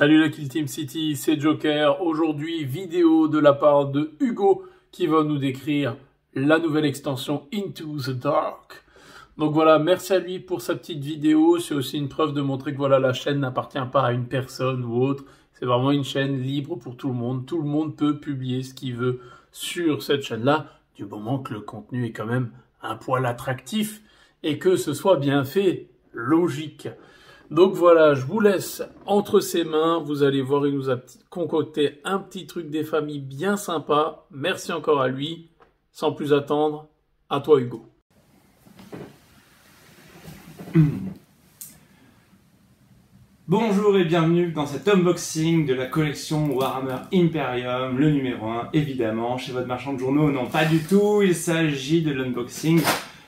Salut la Kill Team City, c'est Joker. Aujourd'hui, vidéo de la part de Hugo qui va nous décrire la nouvelle extension Into the Dark. Donc voilà, merci à lui pour sa petite vidéo. C'est aussi une preuve de montrer que voilà, la chaîne n'appartient pas à une personne ou autre. C'est vraiment une chaîne libre pour tout le monde. Tout le monde peut publier ce qu'il veut sur cette chaîne-là, du moment que le contenu est quand même un poil attractif et que ce soit bien fait, logique. Donc voilà, je vous laisse entre ses mains. Vous allez voir, il nous a concocté un petit truc des familles bien sympa. Merci encore à lui. Sans plus attendre, à toi Hugo. Bonjour et bienvenue dans cet unboxing de la collection Warhammer Imperium, le numéro 1, évidemment, chez votre marchand de journaux. Non, pas du tout, il s'agit de l'unboxing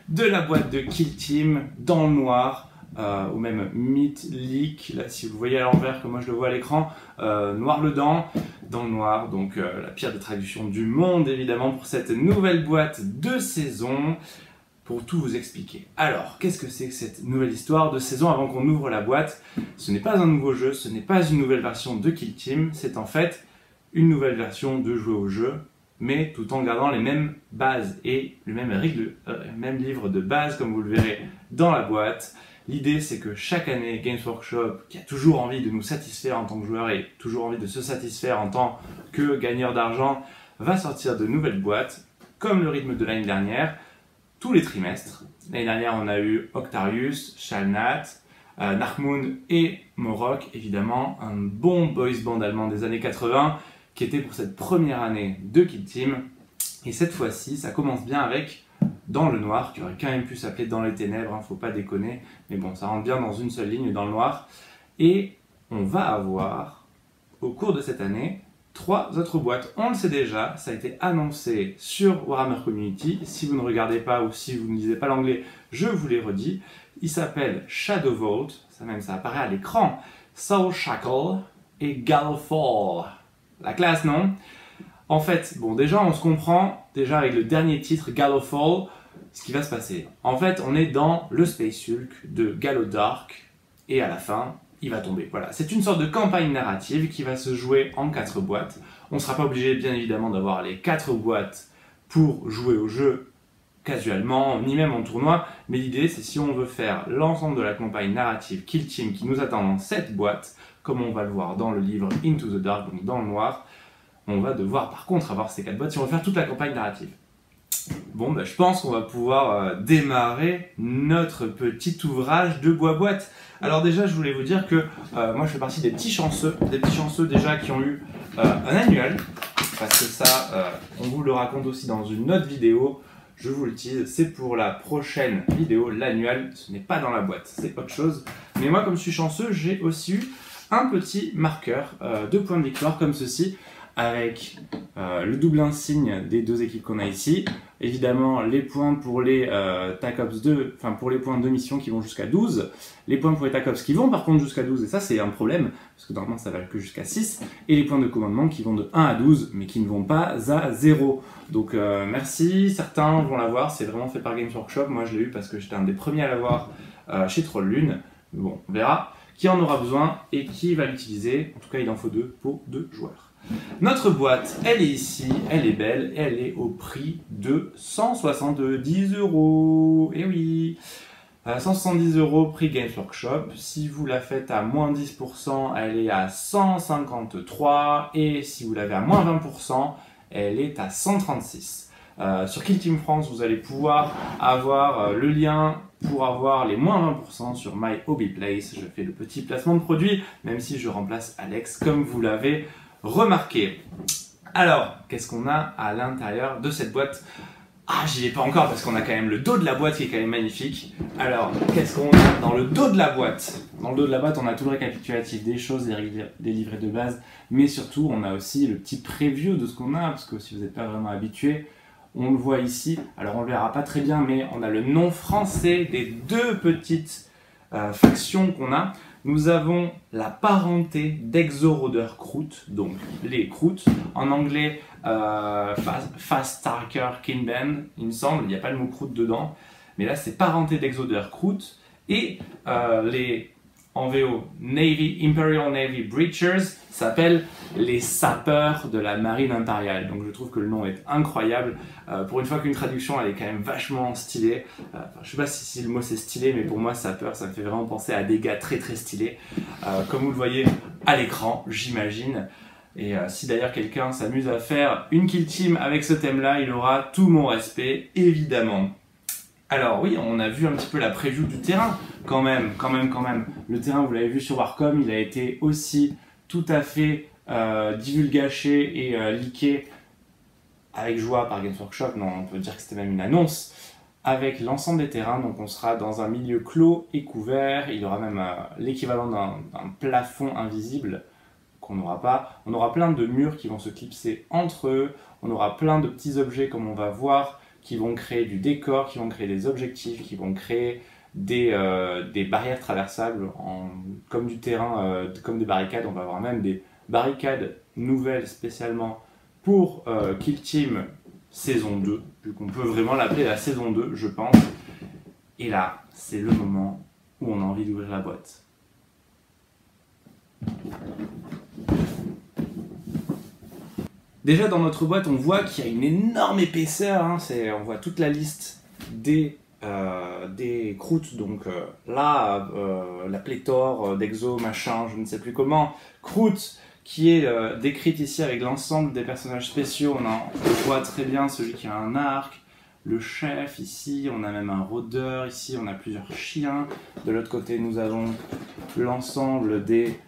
de la boîte de Kill Team dans le noir. Ou même Mythique, là si vous voyez à l'envers comme moi je le vois à l'écran, noir le dent, dans le noir, donc la pire des traductions du monde évidemment pour cette nouvelle boîte de saison, pour tout vous expliquer. Alors, qu'est-ce que c'est que cette nouvelle histoire de saison avant qu'on ouvre la boîte? Ce n'est pas un nouveau jeu, ce n'est pas une nouvelle version de Kill Team, c'est en fait une nouvelle version de jouer au jeu, mais tout en gardant les mêmes bases et le même livre de base comme vous le verrez dans la boîte. L'idée, c'est que chaque année, Games Workshop, qui a toujours envie de nous satisfaire en tant que joueur et toujours envie de se satisfaire en tant que gagneur d'argent, va sortir de nouvelles boîtes, comme le rythme de l'année dernière, tous les trimestres. L'année dernière, on a eu Octarius, Shalnat, Narkmoon et Morok, évidemment, un bon boys band allemand des années 80, qui était pour cette première année de Kill Team. Et cette fois-ci, ça commence bien avec Dans le noir, qui aurait quand même pu s'appeler Dans les ténèbres, hein, faut pas déconner, mais bon, ça rentre bien dans une seule ligne, dans le noir. Et on va avoir, au cours de cette année, 3 autres boîtes. On le sait déjà, ça a été annoncé sur Warhammer Community. Si vous ne regardez pas ou si vous ne lisez pas l'anglais, je vous l'ai redit. Il s'appelle Shadow Vault, ça apparaît à l'écran, Soul Shackle et Gallowfall. La classe, non? En fait, bon, déjà, on se comprend, déjà avec le dernier titre, Gallowfall, ce qui va se passer. En fait, on est dans le Space Hulk de Gallodark, et à la fin, il va tomber. Voilà, c'est une sorte de campagne narrative qui va se jouer en 4 boîtes. On ne sera pas obligé, bien évidemment, d'avoir les 4 boîtes pour jouer au jeu casuellement, ni même en tournoi, mais l'idée, c'est si on veut faire l'ensemble de la campagne narrative Kill Team qui nous attend dans cette boîte, comme on va le voir dans le livre Into the Dark, donc dans le noir, on va devoir par contre avoir ces 4 boîtes si on veut faire toute la campagne narrative. Bon, bah, je pense qu'on va pouvoir démarrer notre petit ouvrage de boîte. Alors déjà, je voulais vous dire que moi je fais partie des petits chanceux déjà qui ont eu un annuel, parce que ça, on vous le raconte aussi dans une autre vidéo, je vous le dis, c'est pour la prochaine vidéo, l'annuel, ce n'est pas dans la boîte, c'est autre chose. Mais moi, comme je suis chanceux, j'ai aussi eu un petit marqueur de points de victoire comme ceci, avec le double insigne des 2 équipes qu'on a ici, évidemment les points pour les TAC Ops 2, enfin pour les points de mission qui vont jusqu'à 12, les points pour les TAC Ops qui vont par contre jusqu'à 12, et ça c'est un problème, parce que normalement ça va que jusqu'à 6, et les points de commandement qui vont de 1 à 12, mais qui ne vont pas à 0. Donc merci, certains vont l'avoir, c'est vraiment fait par Games Workshop, moi je l'ai eu parce que j'étais un des premiers à l'avoir chez Troll Lune, bon on verra qui en aura besoin et qui va l'utiliser, en tout cas il en faut 2 pour 2 joueurs. Notre boîte, elle est ici, elle est belle, et elle est au prix de 170 €. Et oui, 170 € prix Games Workshop. Si vous la faites à moins 10%, elle est à 153, et si vous l'avez à moins 20%, elle est à 136. Sur Kill Team France, vous allez pouvoir avoir le lien pour avoir les moins 20% sur My Hobby Place. Je fais le petit placement de produit, même si je remplace Alex, comme vous l'avez remarqué. Alors, qu'est-ce qu'on a à l'intérieur de cette boîte? Ah, j'y vais pas encore parce qu'on a quand même le dos de la boîte qui est quand même magnifique. Alors, qu'est-ce qu'on a dans le dos de la boîte? Dans le dos de la boîte, on a tout le récapitulatif des choses, des livrets de base, mais surtout, on a aussi le petit preview de ce qu'on a, parce que si vous n'êtes pas vraiment habitué, on le voit ici. Alors, on le verra pas très bien, mais on a le nom français des 2 petites factions qu'on a. Nous avons la parenté d'Exoroder Kroot, donc les Kroot. En anglais, Fast Starker Kinben, il me semble, il n'y a pas le mot Kroot dedans. Mais là, c'est parenté d'Exoroder Kroot. Et les en VO Imperial Navy Breachers, s'appelle les sapeurs de la marine impériale. Donc je trouve que le nom est incroyable. Pour une fois qu'une traduction elle est quand même vachement stylée. Je sais pas si le mot c'est stylé, mais pour moi sapeur ça me fait vraiment penser à des gars très très stylés. Comme vous le voyez à l'écran, j'imagine. Et si d'ailleurs quelqu'un s'amuse à faire une kill team avec ce thème-là, il aura tout mon respect, évidemment. Alors oui, on a vu un petit peu la preview du terrain, quand même. Le terrain, vous l'avez vu sur Warcom, il a été aussi tout à fait divulgaché et leaké avec joie par Games Workshop. Non, on peut dire que c'était même une annonce avec l'ensemble des terrains. Donc on sera dans un milieu clos et couvert. Il y aura même l'équivalent d'un plafond invisible qu'on n'aura pas. On aura plein de murs qui vont se clipser entre eux. On aura plein de petits objets comme on va voir, qui vont créer du décor, qui vont créer des objectifs, qui vont créer des barrières traversables comme du terrain, comme des barricades. On va avoir même des barricades nouvelles spécialement pour Kill Team saison 2, vu qu'on peut vraiment l'appeler la saison 2, je pense. Et là, c'est le moment où on a envie d'ouvrir la boîte. Déjà dans notre boîte, on voit qu'il y a une énorme épaisseur, hein, on voit toute la liste des croûtes, donc là, la pléthore d'exo, machin, je ne sais plus comment, croûte qui est décrite ici avec l'ensemble des personnages spéciaux. On voit très bien celui qui a un arc, le chef ici, on a même un rôdeur ici, on a plusieurs chiens. De l'autre côté, nous avons l'ensemble des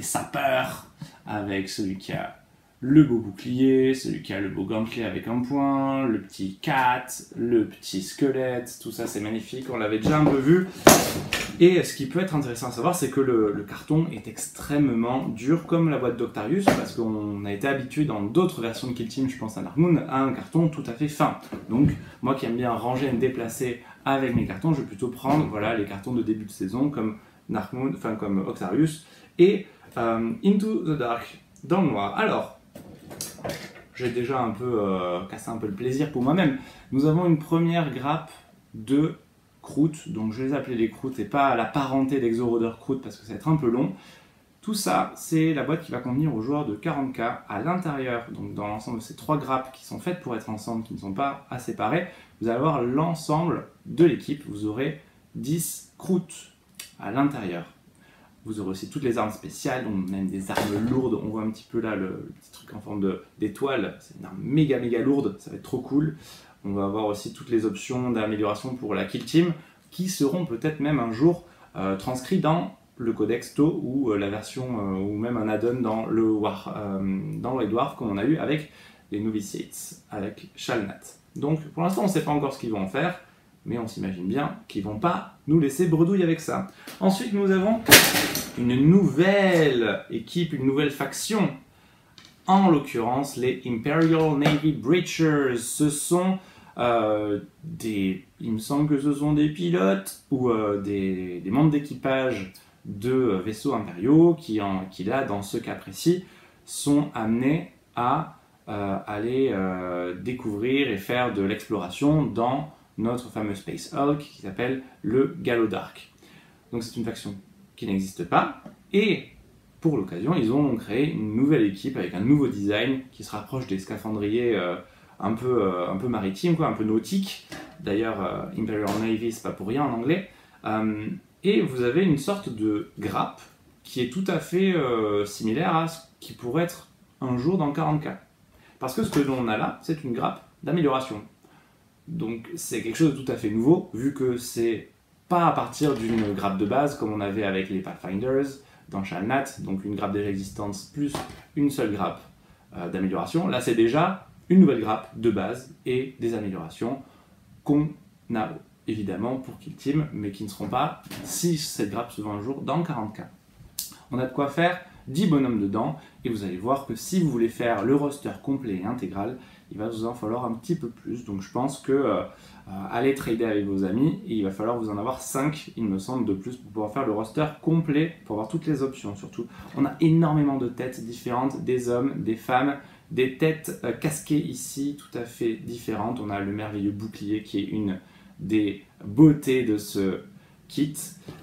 sapeurs, avec celui qui a le beau bouclier, celui qui a le beau gantelet avec un point, le petit cat, le petit squelette, tout ça c'est magnifique, on l'avait déjà un peu vu. Et ce qui peut être intéressant à savoir, c'est que le carton est extrêmement dur, comme la boîte d'Octarius, parce qu'on a été habitué dans d'autres versions de Kill Team, je pense à Dark Moon, à un carton tout à fait fin. Donc moi qui aime bien ranger et me déplacer avec mes cartons, je vais plutôt prendre voilà, les cartons de début de saison, comme Dark Moon, enfin comme Octarius, et Into the Dark, dans le noir. Alors, j'ai déjà un peu cassé un peu le plaisir pour moi-même. Nous avons une première grappe de croûtes, donc je les appelais les croûtes et pas la parenté d'Exo-Rôdeur croûte parce que ça va être un peu long. Tout ça, c'est la boîte qui va contenir aux joueurs de 40k à l'intérieur, donc dans l'ensemble de ces trois grappes qui sont faites pour être ensemble, qui ne sont pas à séparer, vous allez avoir l'ensemble de l'équipe, vous aurez 10 croûtes à l'intérieur. Vous aurez aussi toutes les armes spéciales, donc même des armes lourdes. On voit un petit peu là le petit truc en forme d'étoile. C'est une arme méga lourde, ça va être trop cool. On va avoir aussi toutes les options d'amélioration pour la Kill Team qui seront peut-être même un jour transcrits dans le codex TO ou la version ou même un add-on dans le White Dwarf comme on a eu avec les Novitiates, avec Shalnat. Donc pour l'instant on ne sait pas encore ce qu'ils vont en faire, mais on s'imagine bien qu'ils vont pas nous laisser bredouille avec ça. Ensuite, nous avons une nouvelle équipe, une nouvelle faction. En l'occurrence, les Imperial Navy Breachers. Ce sont il me semble que ce sont des pilotes ou des membres d'équipage de vaisseaux impériaux qui là, dans ce cas précis, sont amenés à aller découvrir et faire de l'exploration dans notre fameux Space Hulk qui s'appelle le Galodark. Donc c'est une faction qui n'existe pas et pour l'occasion ils ont créé une nouvelle équipe avec un nouveau design qui se rapproche des scaphandriers un peu maritimes, quoi, un peu nautiques. D'ailleurs Imperial Navy c'est pas pour rien en anglais. Et vous avez une sorte de grappe qui est tout à fait similaire à ce qui pourrait être un jour dans 40k. Parce que ce que l'on a là c'est une grappe d'amélioration. Donc c'est quelque chose de tout à fait nouveau, vu que c'est pas à partir d'une grappe de base comme on avait avec les Pathfinders dans Shalnat, donc une grappe déjà existante plus une seule grappe d'amélioration. Là c'est déjà une nouvelle grappe de base et des améliorations qu'on a évidemment pour Kill Team, mais qui ne seront pas si cette grappe se vend un jour dans 40k. On a de quoi faire 10 bonhommes dedans, et vous allez voir que si vous voulez faire le roster complet et intégral, il va vous en falloir un petit peu plus. Donc je pense que allez trader avec vos amis, et il va falloir vous en avoir 5, il me semble, de plus pour pouvoir faire le roster complet, pour avoir toutes les options surtout. On a énormément de têtes différentes, des hommes, des femmes, des têtes casquées ici, tout à fait différentes. On a le merveilleux bouclier qui est une des beautés de ce kit.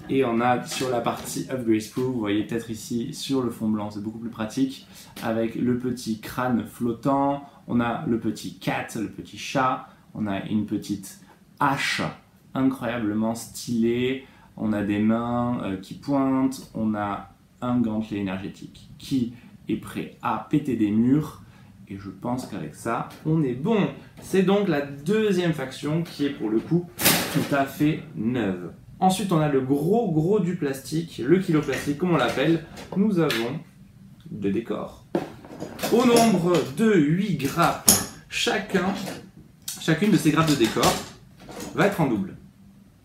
Et on a sur la partie upgrade sprue, vous voyez peut-être ici sur le fond blanc, c'est beaucoup plus pratique, avec le petit crâne flottant, on a le petit cat, le petit chat, on a une petite hache incroyablement stylée, on a des mains qui pointent, on a un gantelet énergétique qui est prêt à péter des murs, et je pense qu'avec ça, on est bon. C'est donc la deuxième faction qui est pour le coup tout à fait neuve. Ensuite, on a le gros du plastique, le kilo plastique comme on l'appelle. Nous avons des décors. Au nombre de 8 grappes, chacune de ces grappes de décors va être en double.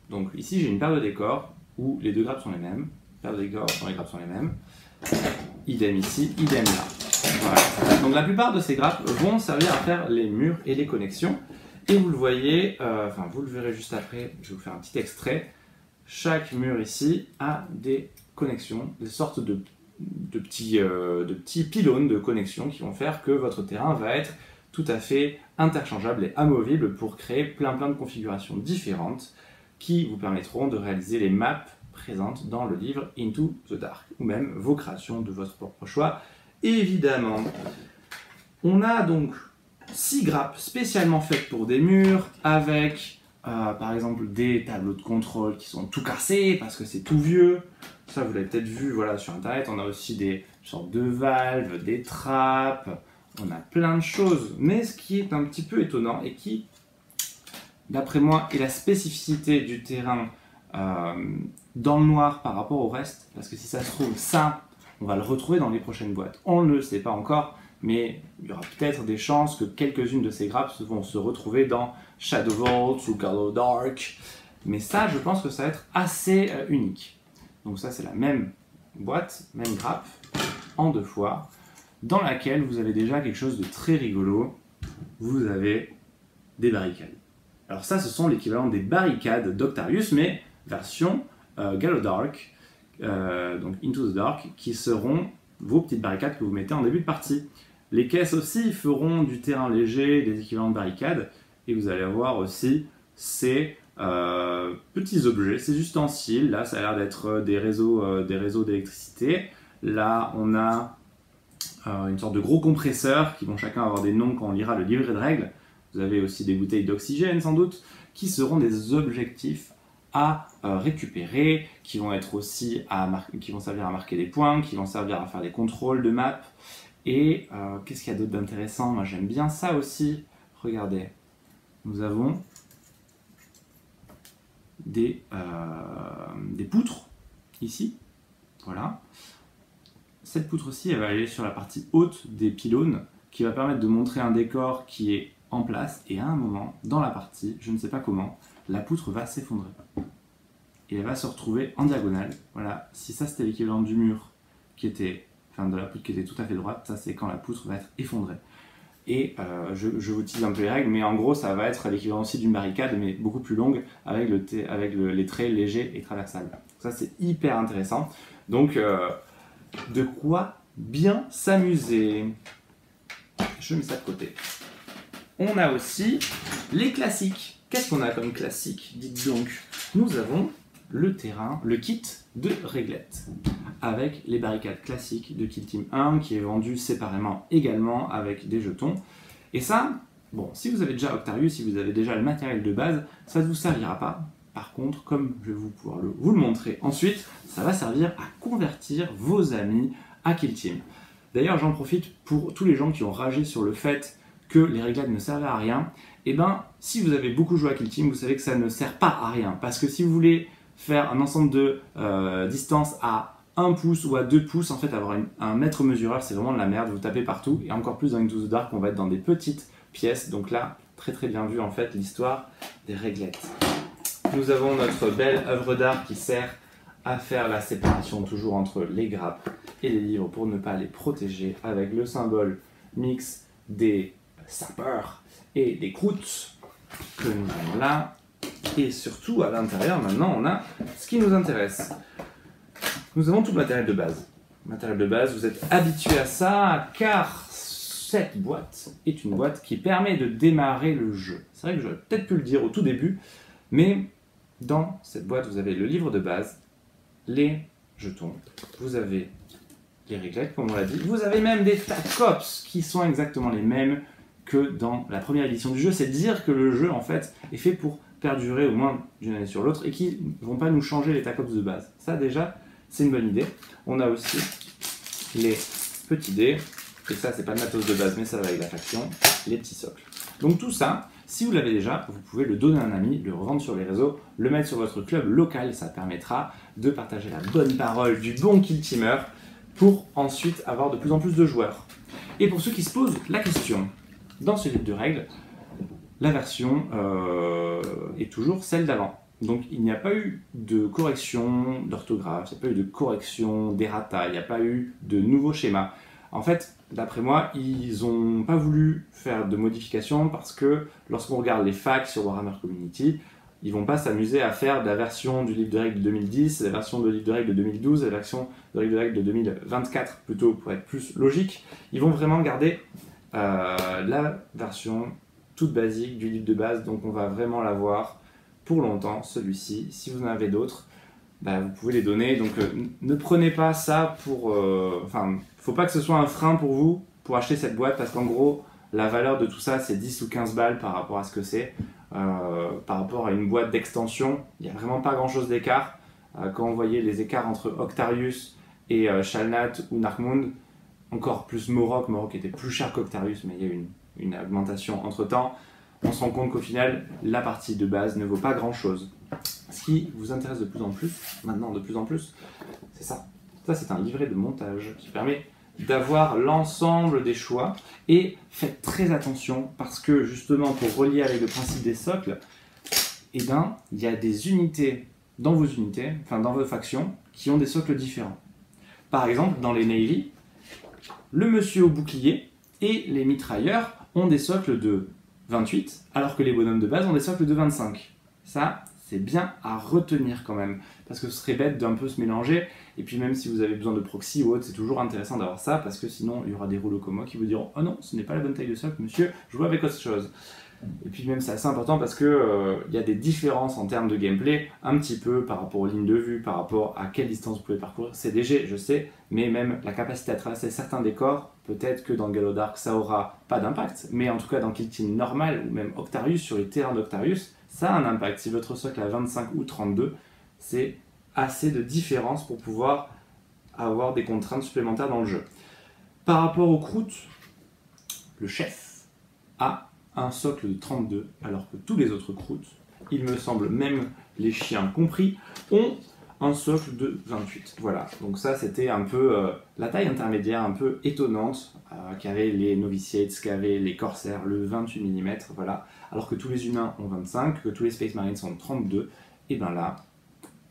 Donc ici, j'ai une paire de décors où les deux grappes sont les mêmes. Paire de décors dont les grappes sont les mêmes. Idem ici, idem là. Voilà. Donc la plupart de ces grappes vont servir à faire les murs et les connexions. Et vous le voyez, vous le verrez juste après, je vais vous faire un petit extrait. Chaque mur ici a des connexions, des sortes de petits pylônes de connexion qui vont faire que votre terrain va être tout à fait interchangeable et amovible pour créer plein de configurations différentes qui vous permettront de réaliser les maps présentes dans le livre Into the Dark, ou même vos créations de votre propre choix, évidemment. On a donc 6 grappes spécialement faites pour des murs, avec par exemple des tableaux de contrôle qui sont tout cassés parce que c'est tout vieux. Ça, vous l'avez peut-être vu voilà, sur internet. On a aussi des sortes de valves, des trappes, on a plein de choses. Mais ce qui est un petit peu étonnant et qui, d'après moi, est la spécificité du terrain dans le noir par rapport au reste, parce que si ça se trouve, ça, on va le retrouver dans les prochaines boîtes. On ne le sait pas encore, mais il y aura peut-être des chances que quelques-unes de ces grappes vont se retrouver dans Shadow Vault ou Galo Dark. Mais ça, je pense que ça va être assez unique. Donc ça, c'est la même boîte, même grappe, en 2 fois, dans laquelle vous avez déjà quelque chose de très rigolo. Vous avez des barricades. Alors ça, ce sont l'équivalent des barricades d'Octarius, mais version Galo Dark, donc Into the Dark, qui seront vos petites barricades que vous mettez en début de partie. Les caisses aussi feront du terrain léger, des équivalents de barricades, et vous allez avoir aussi ces petits objets, ces ustensiles. Là, ça a l'air d'être des réseaux d'électricité. Là, on a une sorte de gros compresseurs qui vont chacun avoir des noms quand on lira le livret de règles. Vous avez aussi des bouteilles d'oxygène, sans doute, qui seront des objectifs à récupérer, qui vont être aussi qui vont servir à marquer des points, qui vont servir à faire des contrôles de map. Et qu'est-ce qu'il y a d'autre d'intéressant? Moi j'aime bien ça aussi. Regardez, nous avons des poutres ici. Voilà. Cette poutre-ci, elle va aller sur la partie haute des pylônes, qui va permettre de montrer un décor qui est en place. Et à un moment, dans la partie, je ne sais pas comment, la poutre va s'effondrer. Et elle va se retrouver en diagonale. Voilà, si ça c'était l'équivalent du mur qui était, enfin de la poutre qui était tout à fait droite, ça c'est quand la poutre va être effondrée. Et je vous utilise un peu les règles, mais en gros ça va être l'équivalent aussi d'une barricade, mais beaucoup plus longue, avec les traits légers et traversables. Ça c'est hyper intéressant. Donc de quoi bien s'amuser. Je mets ça de côté. On a aussi les classiques. Qu'est-ce qu'on a comme classique? Dites donc. Nous avons le terrain, le kit de réglettes, avec les barricades classiques de Kill Team 1, qui est vendu séparément également avec des jetons. Et ça, bon, si vous avez déjà Octarius, si vous avez déjà le matériel de base, ça ne vous servira pas. Par contre, comme je vais pouvoir vous le montrer ensuite, ça va servir à convertir vos amis à Kill Team. D'ailleurs, j'en profite pour tous les gens qui ont ragé sur le fait que les réglettes ne servaient à rien. Et ben, si vous avez beaucoup joué à Kill Team, vous savez que ça ne sert pas à rien. Parce que si vous voulez faire un ensemble de distance à 1 pouce ou à 2 pouces, en fait, avoir un mètre mesureur, c'est vraiment de la merde. Vous tapez partout. Et encore plus dans Into the Dark, on va être dans des petites pièces. Donc là, très bien vu, en fait, l'histoire des réglettes. Nous avons notre belle œuvre d'art qui sert à faire la séparation toujours entre les grappes et les livres pour ne pas les protéger, avec le symbole mix des sapeurs et des croûtes que nous avons là. Et surtout à l'intérieur, maintenant on a ce qui nous intéresse. Nous avons tout le matériel de base. Matériel de base, vous êtes habitué à ça car cette boîte est une boîte qui permet de démarrer le jeu. C'est vrai que j'aurais peut-être pu le dire au tout début, mais Dans cette boîte, vous avez le livre de base, les jetons, vous avez les réglettes, comme on l'a dit, vous avez même des TACOPS qui sont exactement les mêmes que dans la première édition du jeu. C'est dire que le jeu, en fait, est fait pour perdurer au moins d'une année sur l'autre et qui ne vont pas nous changer les TACOPS de base. Ça, déjà, c'est une bonne idée. On a aussi les petits dés, et ça, c'est pas de matos de base, mais ça va avec la faction, les petits socles. Donc tout ça, si vous l'avez déjà, vous pouvez le donner à un ami, le revendre sur les réseaux, le mettre sur votre club local, ça permettra de partager la bonne parole du bon kill teamer pour ensuite avoir de plus en plus de joueurs. Et pour ceux qui se posent la question, dans ce livre de règles, la version est toujours celle d'avant. Donc il n'y a pas eu de correction d'orthographe, il n'y a pas eu de correction d'errata, il n'y a pas eu de nouveau schéma. En fait, d'après moi, ils n'ont pas voulu faire de modifications parce que lorsqu'on regarde les facs sur Warhammer Community, ils ne vont pas s'amuser à faire la version du livre de règles de 2010, la version de livre de règles de 2012, la version de livre de règles de 2024 plutôt pour être plus logique. Ils vont vraiment garder la version toute basique du livre de base, donc on va vraiment l'avoir pour longtemps, celui-ci. Si vous en avez d'autres, vous pouvez les donner. Donc ne prenez pas ça pour... faut pas que ce soit un frein pour vous pour acheter cette boîte, parce qu'en gros, la valeur de tout ça, c'est 10 ou 15 balles par rapport à ce que c'est. Par rapport à une boîte d'extension, il n'y a vraiment pas grand-chose d'écart. Quand on voyait les écarts entre Octarius et Shalnat ou Narkmund, encore plus Morok était plus cher qu'Octarius, mais il y a eu une augmentation entre-temps. On se rend compte qu'au final, la partie de base ne vaut pas grand-chose. Ce qui vous intéresse de plus en plus, maintenant de plus en plus, c'est ça. Ça, c'est un livret de montage qui permet d'avoir l'ensemble des choix. Et faites très attention parce que justement, pour relier avec le principe des socles, il y a des unités dans vos unités, enfin dans vos factions, qui ont des socles différents. Par exemple, dans les Navy, le monsieur au bouclier et les mitrailleurs ont des socles de 28, alors que les bonhommes de base ont des socles de 25. Ça, c'est bien à retenir quand même, parce que ce serait bête d'un peu se mélanger, et puis même si vous avez besoin de proxy ou autre, c'est toujours intéressant d'avoir ça, parce que sinon, il y aura des rouleaux comme moi qui vous diront « Oh non, ce n'est pas la bonne taille de socle, monsieur, je joue avec autre chose ». Et puis même, c'est assez important parce que y a des différences en termes de gameplay, un petit peu par rapport aux lignes de vue, par rapport à quelle distance vous pouvez parcourir. C'est léger, je sais, mais même la capacité à traverser certains décors, peut-être que dans Gallo Dark, ça aura pas d'impact, mais en tout cas dans Kill Team normal, ou même Octarius, sur les terrains d'Octarius, ça a un impact. Si votre socle a 25 ou 32, c'est assez de différence pour pouvoir avoir des contraintes supplémentaires dans le jeu. Par rapport aux croûtes, le chef a un socle de 32, alors que tous les autres croûtes, il me semble, même les chiens compris, ont un socle de 28. Voilà, donc ça c'était un peu la taille intermédiaire un peu étonnante qu'avaient les novitiates, qu'avaient les corsaires, le 28 mm, voilà, alors que tous les humains ont 25, que tous les Space Marines sont 32, et bien là,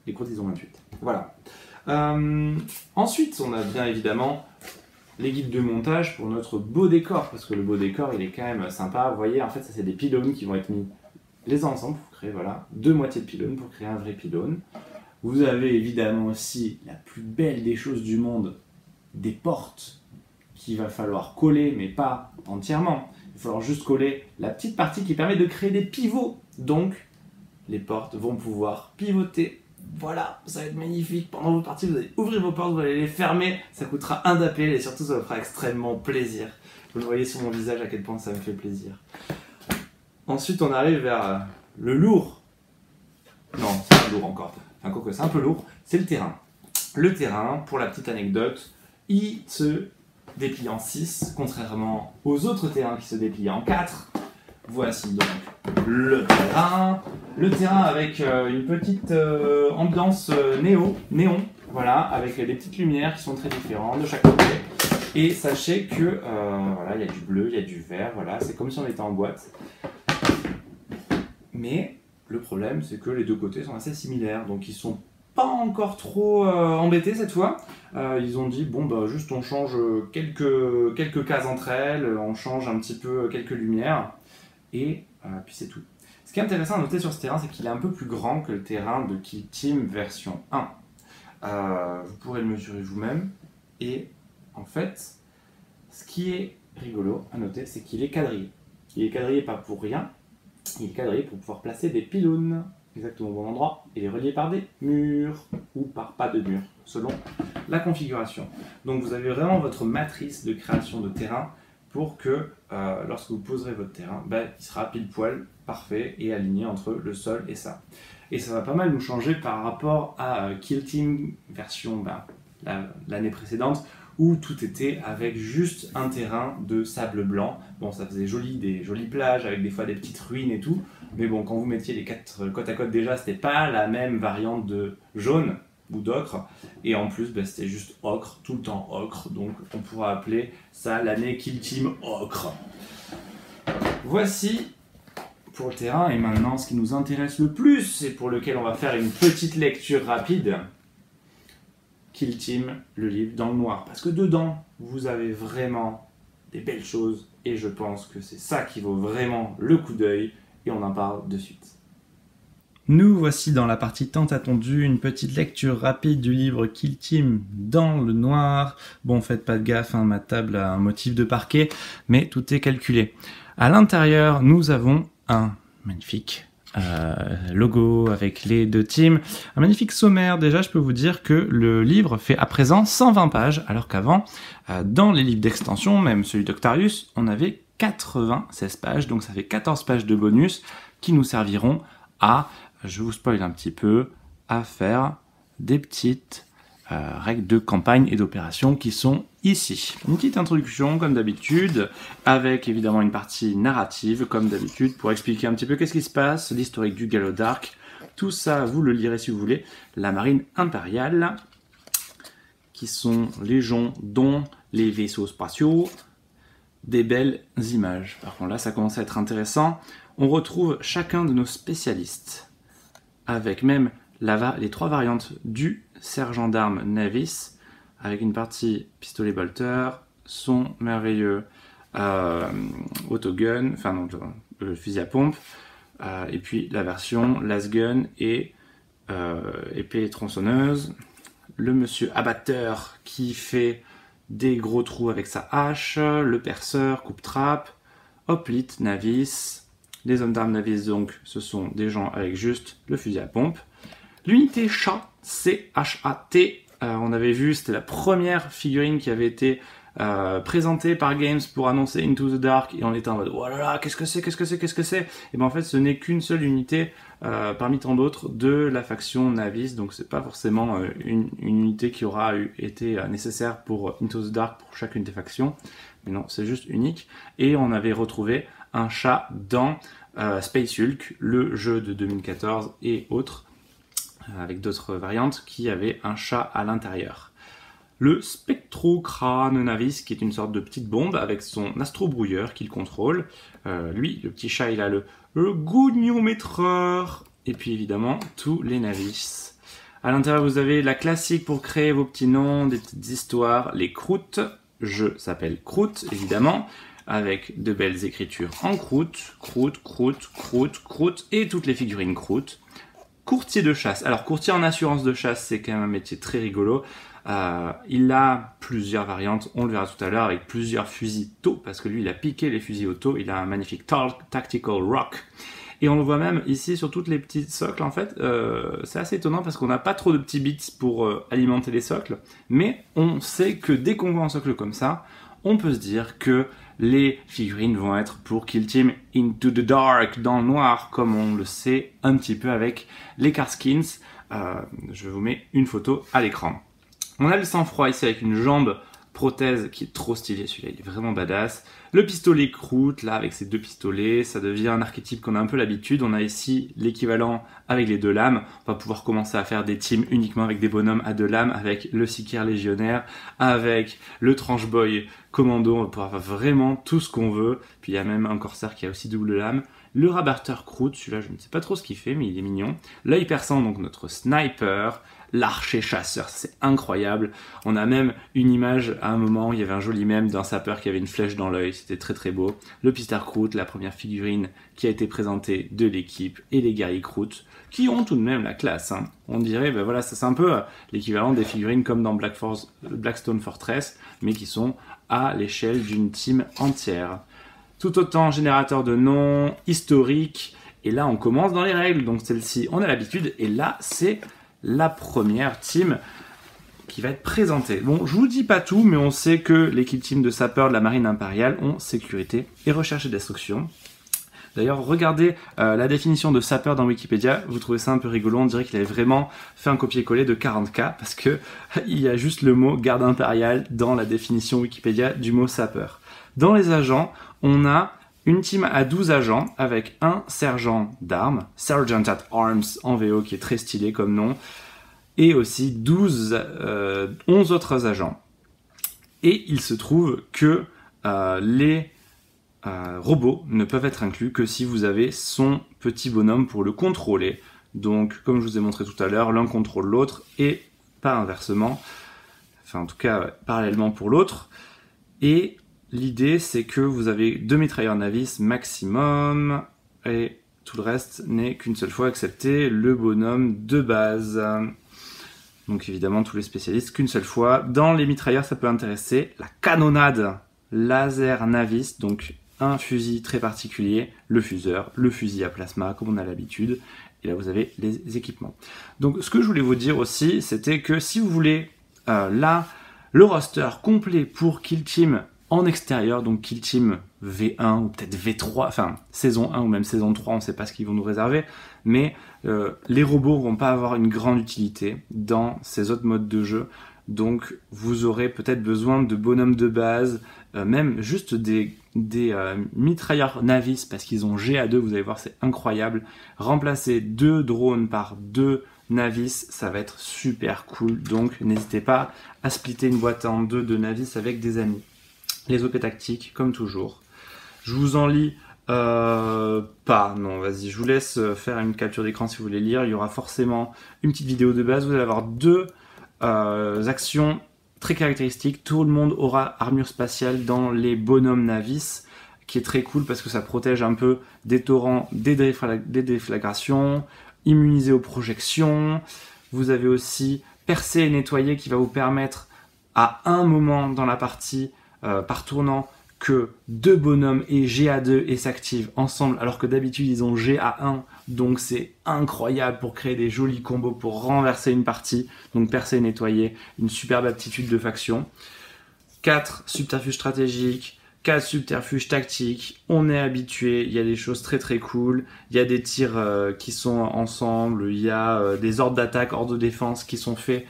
les croûtes ils ont 28. Voilà. Ensuite, on a bien évidemment les guides de montage pour notre beau décor, parce que le beau décor il est quand même sympa. Vous voyez, en fait, ça c'est des pylônes qui vont être mis les uns ensemble pour créer, voilà, deux moitiés de pylônes pour créer un vrai pylône. Vous avez évidemment aussi la plus belle des choses du monde, des portes qu'il va falloir coller, mais pas entièrement. Il va falloir juste coller la petite partie qui permet de créer des pivots. Donc, les portes vont pouvoir pivoter. Voilà, ça va être magnifique. Pendant vos parties, vous allez ouvrir vos portes, vous allez les fermer. Ça coûtera un d'appel et surtout, ça vous fera extrêmement plaisir. Vous le voyez sur mon visage à quel point ça me fait plaisir. Ensuite, on arrive vers le lourd. Non, c'est pas lourd encore. Enfin, quoique c'est un peu lourd. C'est le terrain. Le terrain, pour la petite anecdote, il se déplie en 6, contrairement aux autres terrains qui se déplient en 4. Voici donc le terrain. Le terrain avec une petite ambiance néon, voilà, avec des petites lumières qui sont très différentes de chaque côté. Et sachez que voilà, il y a du bleu, il y a du vert, voilà, c'est comme si on était en boîte. Mais le problème, c'est que les deux côtés sont assez similaires, donc ils sont pas encore trop embêtés cette fois. Ils ont dit bon bah juste on change quelques cases entre elles, on change un petit peu quelques lumières et puis c'est tout. Ce qui est intéressant à noter sur ce terrain, c'est qu'il est un peu plus grand que le terrain de Kill Team version 1. Vous pourrez le mesurer vous-même et en fait, ce qui est rigolo à noter, c'est qu'il est quadrillé. Il est quadrillé pas pour rien, il est quadrillé pour pouvoir placer des pylônes. exactement au bon endroit, il est relié par des murs ou par pas de murs, selon la configuration. Donc vous avez vraiment votre matrice de création de terrain pour que lorsque vous poserez votre terrain, il sera pile poil, parfait et aligné entre le sol et ça. Et ça va pas mal nous changer par rapport à Kill Team version l'année précédente, où tout était avec juste un terrain de sable blanc. Bon, ça faisait joli, des jolies plages avec des fois des petites ruines et tout, mais bon, quand vous mettiez les 4 côte à côte déjà, c'était pas la même variante de jaune ou d'ocre, et en plus c'était juste ocre, tout le temps ocre, donc on pourra appeler ça l'année Kill Team Ocre. Voici pour le terrain, et maintenant ce qui nous intéresse le plus, et pour lequel on va faire une petite lecture rapide, Kill Team, le livre dans le noir, parce que dedans, vous avez vraiment des belles choses, et je pense que c'est ça qui vaut vraiment le coup d'œil, et on en parle de suite. Nous voici dans la partie tant attendue, une petite lecture rapide du livre Kill Team dans le noir. Bon, faites pas de gaffe, ma table a un motif de parquet, mais tout est calculé. À l'intérieur, nous avons un magnifique logo avec les 2 teams, un magnifique sommaire. Déjà, je peux vous dire que le livre fait à présent 120 pages, alors qu'avant, dans les livres d'extension, même celui d'Octarius, on avait 96 pages, donc ça fait 14 pages de bonus qui nous serviront à, je vous spoil un petit peu, à faire des petites règles de campagne et d'opération qui sont ici. Une petite introduction comme d'habitude, avec évidemment une partie narrative comme d'habitude pour expliquer un petit peu qu'est-ce qui se passe, l'historique du Gallo Dark, tout ça vous le lirez si vous voulez, la marine impériale, qui sont légions dont les vaisseaux spatiaux, des belles images. Par contre là ça commence à être intéressant, on retrouve chacun de nos spécialistes, avec même les 3 variantes du sergent d'armes Navis, avec une partie pistolet bolter, son merveilleux autogun, enfin non, le fusil à pompe, et puis la version lasgun et épée tronçonneuse, le monsieur abatteur qui fait des gros trous avec sa hache, le perceur, coupe-trappe, hoplite, Navis, les hommes d'armes Navis, donc ce sont des gens avec juste le fusil à pompe. L'unité chat, C-H-A-T, on avait vu, c'était la première figurine qui avait été présentée par Games pour annoncer Into the Dark, et on était en mode oh là là, qu'est-ce que c'est. Et ben en fait ce n'est qu'une seule unité parmi tant d'autres de la faction Navis, donc c'est pas forcément une unité qui aura été nécessaire pour Into the Dark pour chacune des factions, mais non, c'est juste unique. Et on avait retrouvé un chat dans Space Hulk, le jeu de 2014 et autres, avec d'autres variantes qui avaient un chat à l'intérieur. Le Spectrocrane Navis, qui est une sorte de petite bombe avec son astrobrouilleur qu'il contrôle. Lui, le petit chat, il a le goniométreur. Et puis évidemment, tous les Navis. À l'intérieur, vous avez la classique pour créer vos petits noms, des petites histoires, les croûtes. Je s'appelle Croûte, évidemment, avec de belles écritures en croûte, croûte, et toutes les figurines croûte. Courtier de chasse. Alors, courtier en assurance de chasse, c'est quand même un métier très rigolo. Il a plusieurs variantes, on le verra tout à l'heure, avec plusieurs fusils taux, parce que lui, il a piqué les fusils auto. Il a un magnifique Tactical Rock. Et on le voit même ici sur toutes les petites socles, en fait. C'est assez étonnant parce qu'on n'a pas trop de petits bits pour alimenter les socles. Mais on sait que dès qu'on voit un socle comme ça, on peut se dire que les figurines vont être pour Kill Team Into the Dark, dans le noir, comme on le sait un petit peu avec les Carskins. Je vous mets une photo à l'écran. On a le sang-froid ici avec une jambe prothèse qui est trop stylée, celui-là il est vraiment badass. Le pistolet croûte, là avec ses 2 pistolets, ça devient un archétype qu'on a un peu l'habitude. On a ici l'équivalent avec les 2 lames. On va pouvoir commencer à faire des teams uniquement avec des bonhommes à 2 lames, avec le Seeker légionnaire, avec le Tranche Boy commando. On va pouvoir faire vraiment tout ce qu'on veut. Puis il y a même un corsaire qui a aussi double lame. Le rabatteur croûte, celui-là je ne sais pas trop ce qu'il fait, mais il est mignon. L'œil perçant, donc notre sniper. L'archer chasseur, c'est incroyable. On a même une image, à un moment, il y avait un joli mème d'un sapeur qui avait une flèche dans l'œil, c'était très très beau. Le Pistar Croûte, la première figurine qui a été présentée de l'équipe, et les guerriers Croûte, qui ont tout de même la classe. On dirait, ben voilà, ça c'est un peu l'équivalent des figurines comme dans Blackstone Fortress, mais qui sont à l'échelle d'une team entière. Tout autant générateur de noms, historique, Et là, on commence dans les règles. Donc celle-ci, on a l'habitude. Et là, c'est la première team qui va être présentée. Bon, je vous dis pas tout, mais on sait que les kill teams de sapeurs de la marine impériale ont sécurité et recherche et destruction. D'ailleurs, regardez la définition de sapeur dans Wikipédia, vous trouvez ça un peu rigolo, on dirait qu'il avait vraiment fait un copier-coller de 40K, parce que il y a juste le mot garde impériale dans la définition Wikipédia du mot sapeur. Dans les agents, on a une team à 12 agents, avec un sergent d'armes, Sergeant at Arms en VO, qui est très stylé comme nom, et aussi 11 autres agents. Et il se trouve que les robots ne peuvent être inclus que si vous avez son petit bonhomme pour le contrôler. Donc, comme je vous ai montré tout à l'heure, l'un contrôle l'autre et pas inversement. Enfin, en tout cas, parallèlement pour l'autre. Et l'idée, c'est que vous avez 2 mitrailleurs Navis maximum et tout le reste n'est qu'une seule fois, excepté le bonhomme de base. Donc, évidemment, tous les spécialistes qu'une seule fois. Dans les mitrailleurs, ça peut intéresser la canonnade laser Navis, donc un fusil très particulier, le fuseur, le fusil à plasma comme on a l'habitude, et là vous avez les équipements. Donc ce que je voulais vous dire aussi, c'était que si vous voulez là le roster complet pour Kill Team en extérieur, donc Kill Team V1 ou peut-être V3, enfin saison 1 ou même saison 3, on ne sait pas ce qu'ils vont nous réserver, mais les robots vont pas avoir une grande utilité dans ces autres modes de jeu. Donc vous aurez peut-être besoin de bonhommes de base, même juste des mitrailleurs Navis, parce qu'ils ont GA2, vous allez voir, c'est incroyable. Remplacer 2 drones par 2 Navis, ça va être super cool. Donc n'hésitez pas à splitter une boîte en 2 de Navis avec des amis. Les OP tactiques, comme toujours. Je vous en lis non, vas-y, je vous laisse faire une capture d'écran si vous voulez lire. Il y aura forcément une petite vidéo de base, vous allez avoir 2 actions très caractéristiques. Tout le monde aura armure spatiale dans les bonhommes Navis, qui est très cool parce que ça protège un peu des torrents, des déflagrations, immunisé aux projections. Vous avez aussi percer et nettoyer qui va vous permettre à un moment dans la partie par tournant que 2 bonhommes aient GA2 et s'activent ensemble, alors que d'habitude ils ont GA1, donc c'est incroyable pour créer des jolis combos pour renverser une partie. Donc percer et nettoyer, une superbe aptitude de faction. 4 subterfuges stratégiques, 4 subterfuges tactiques, on est habitué, il y a des choses très très cool, il y a des tirs qui sont ensemble, il y a des ordres d'attaque, ordres de défense qui sont faits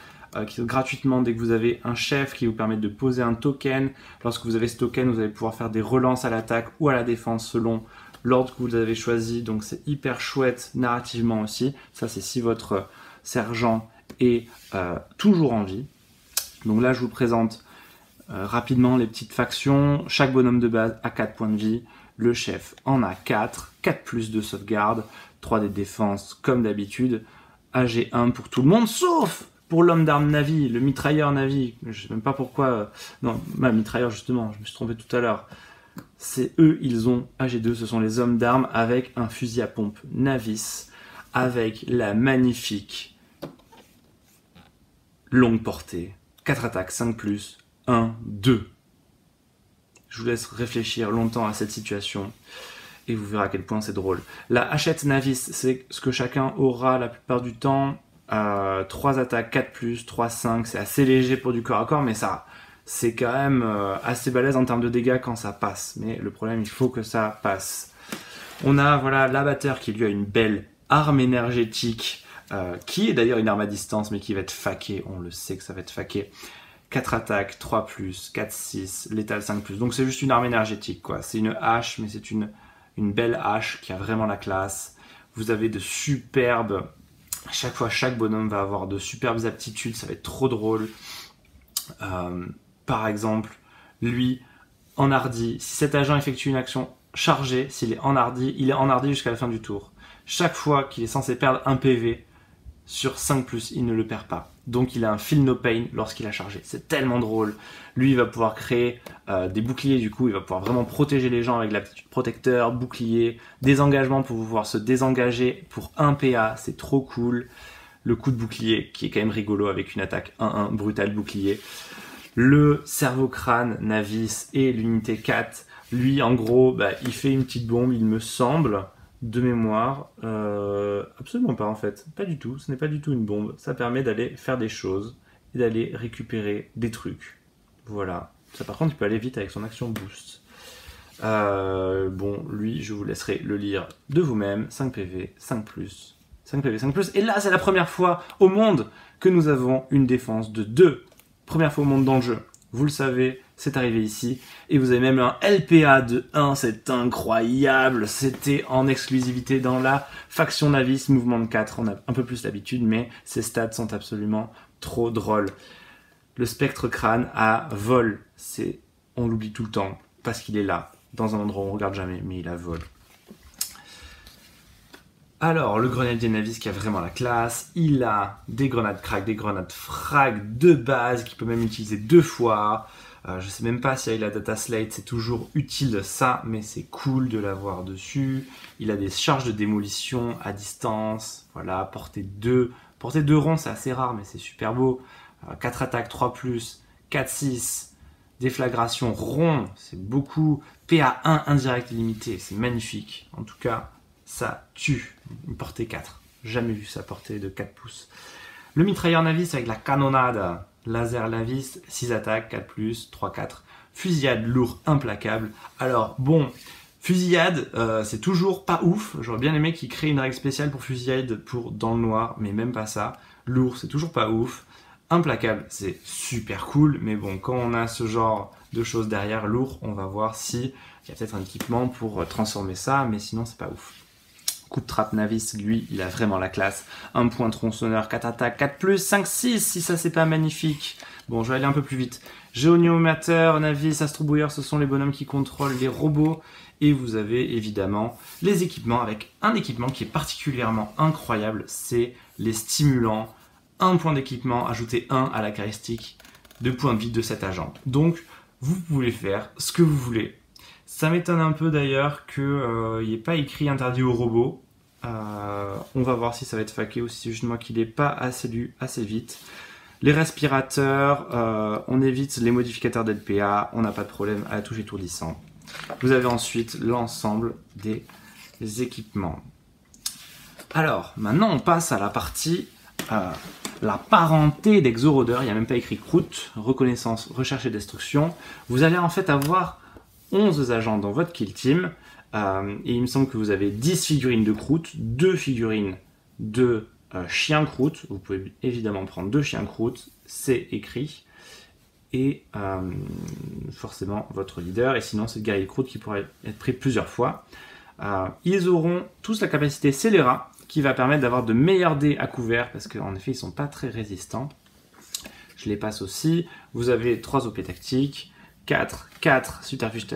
gratuitement dès que vous avez un chef qui vous permet de poser un token. Lorsque vous avez ce token, vous allez pouvoir faire des relances à l'attaque ou à la défense selon l'ordre que vous avez choisi. Donc c'est hyper chouette narrativement aussi. Ça c'est si votre sergent est toujours en vie. Donc là je vous présente rapidement les petites factions. Chaque bonhomme de base a 4 points de vie. Le chef en a 4. 4 plus de sauvegarde. 3 des défenses comme d'habitude. AG1 pour tout le monde sauf pour l'homme d'armes Navi, le mitrailleur Navi. Je sais même pas pourquoi. Non, mitrailleur justement, je me suis trompé tout à l'heure. C'est eux, ils ont AG2, ce sont les hommes d'armes avec un fusil à pompe Navis, avec la magnifique longue portée, 4 attaques, 5+, 1, 2. Je vous laisse réfléchir longtemps à cette situation et vous verrez à quel point c'est drôle. La hachette Navis, c'est ce que chacun aura la plupart du temps. 3 attaques, 4+, 3, 5, c'est assez léger pour du corps à corps, mais ça, c'est quand même assez balèze en termes de dégâts quand ça passe. Mais le problème, il faut que ça passe. On a voilà l'abatteur qui lui a une belle arme énergétique, qui est d'ailleurs une arme à distance, mais qui va être faquée. On le sait que ça va être faqué. 4 attaques, 3+, 4, 6, létal 5+. Donc c'est juste une arme énergétique, quoi. C'est une hache, mais c'est une belle hache qui a vraiment la classe. Vous avez de superbes... À chaque fois, chaque bonhomme va avoir de superbes aptitudes, ça va être trop drôle. Par exemple, lui, enhardi, si cet agent effectue une action chargée, s'il est enhardi, il est enhardi jusqu'à la fin du tour. Chaque fois qu'il est censé perdre un PV sur 5+, il ne le perd pas. Donc il a un feel no pain lorsqu'il a chargé. C'est tellement drôle. Lui, il va pouvoir créer des boucliers, du coup, il va pouvoir vraiment protéger les gens avec l'aptitude protecteur, bouclier, désengagement pour pouvoir se désengager pour 1 PA, c'est trop cool. Le coup de bouclier qui est quand même rigolo avec une attaque 1-1, brutal bouclier. Le cerveau-crâne Navis et l'unité 4, lui, en gros, il fait une petite bombe, il me semble. de mémoire. Absolument pas en fait, pas du tout, ce n'est pas du tout une bombe. Ça permet d'aller faire des choses et d'aller récupérer des trucs. Voilà. Ça par contre, il peut aller vite avec son action boost. Bon, lui, je vous laisserai le lire de vous-même. 5 PV, 5+. 5 PV, 5+. Et là, c'est la première fois au monde que nous avons une défense de 2. Première fois au monde dans le jeu. Vous le savez, c'est arrivé ici. Et vous avez même un LPA de 1. C'est incroyable. C'était en exclusivité dans la faction Navis, mouvement de 4. On a un peu plus l'habitude, mais ces stats sont absolument trop drôles. Le spectre crâne à vol. On l'oublie tout le temps parce qu'il est là, dans un endroit où on regarde jamais, mais il a vol. Alors, le grenadier Navis qui a vraiment la classe, il a des grenades crack, des grenades frag de base qu'il peut même utiliser 2 fois. Je sais même pas si avec la data slate c'est toujours utile ça, mais c'est cool de l'avoir dessus. Il a des charges de démolition à distance, voilà, portée 2. Portée 2 ronds, c'est assez rare, mais c'est super beau. 4 attaques, 3+, 4-6. Déflagration rond, c'est beaucoup. PA1 indirect illimité, c'est magnifique. En tout cas, ça tue. Une portée 4. Jamais vu ça portée de 4 pouces. Le mitrailleur Navis avec la canonnade. Laser Navis, 6 attaques, 4+, 3-4. Fusillade lourd, implacable. Alors, bon, fusillade, c'est toujours pas ouf. J'aurais bien aimé qu'ils créent une règle spéciale pour fusillade pour dans le noir, mais même pas ça. Lourd, c'est toujours pas ouf. Implacable, c'est super cool, mais bon, quand on a ce genre de choses derrière, lourd, on va voir si il y a peut-être un équipement pour transformer ça, mais sinon c'est pas ouf. Coup de trappe Navis, lui, il a vraiment la classe. 1 point tronçonneur, 4 attaques, 4+, 5-6, si ça c'est pas magnifique. Bon, je vais aller un peu plus vite. Géoniomateur, Navis, Astrobrouilleur, ce sont les bonhommes qui contrôlent les robots. Et vous avez évidemment les équipements, avec un équipement qui est particulièrement incroyable, c'est les stimulants. 1 point d'équipement, ajouter 1 à la caractéristique de points de vie de cet agent. Donc, vous pouvez faire ce que vous voulez. Ça m'étonne un peu d'ailleurs qu'il n'y ait pas écrit interdit aux robots. On va voir si ça va être faqué ou si c'est juste moi qui ne l'ai pas assez lu assez vite. Les respirateurs, on évite les modificateurs d'LPA, on n'a pas de problème à la touche étourdissant. Vous avez ensuite l'ensemble des équipements. Alors, maintenant on passe à la partie... la parenté d'Exoroder, il n'y a même pas écrit croûte, reconnaissance, recherche et destruction. Vous allez en fait avoir 11 agents dans votre kill team, et il me semble que vous avez 10 figurines de croûte, 2 figurines de chiens croûte. Vous pouvez évidemment prendre 2 chiens croûte, c'est écrit, et forcément votre leader, et sinon c'est le guerrier croûte qui pourrait être pris plusieurs fois. Ils auront tous la capacité scélérat, qui va permettre d'avoir de meilleurs dés à couvert, parce qu'en effet, ils ne sont pas très résistants. Je les passe aussi. Vous avez 3 OP tactiques, 4 subterfuges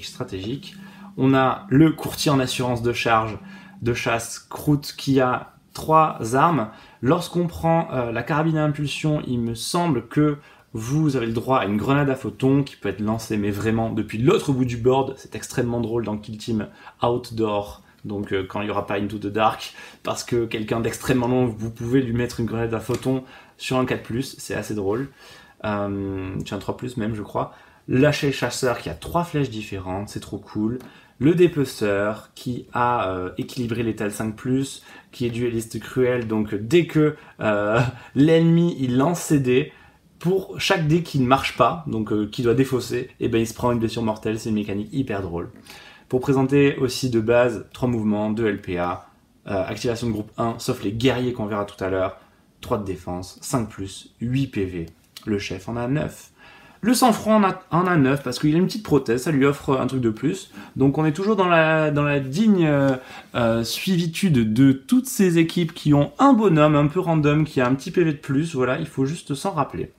stratégiques. On a le courtier en assurance de charge de chasse croûte qui a 3 armes. Lorsqu'on prend la carabine à impulsion, il me semble que vous avez le droit à une grenade à photons qui peut être lancée, mais vraiment depuis l'autre bout du board. C'est extrêmement drôle dans Kill Team Outdoor. Donc quand il n'y aura pas Into the Dark, parce que quelqu'un d'extrêmement long, vous pouvez lui mettre une grenade à photons sur un 4+, c'est assez drôle. Sur un 3+, même, je crois. Lâcher chasseur qui a 3 flèches différentes, c'est trop cool. Le dépeceur qui a équilibré l'étal 5+, qui est dueliste cruel, donc dès que l'ennemi il lance ses dés, pour chaque dé qui ne marche pas, donc qui doit défausser, et ben il se prend une blessure mortelle, c'est une mécanique hyper drôle. Pour présenter aussi de base 3 mouvements, 2 LPA, activation de groupe 1, sauf les guerriers qu'on verra tout à l'heure, 3 de défense, 5+, 8 PV. Le chef en a 9. Le sang-froid en a 9 parce qu'il a une petite prothèse, ça lui offre un truc de plus. Donc on est toujours dans la digne suivitude de toutes ces équipes qui ont un bonhomme un peu random, qui a un petit PV de plus, voilà, il faut juste s'en rappeler.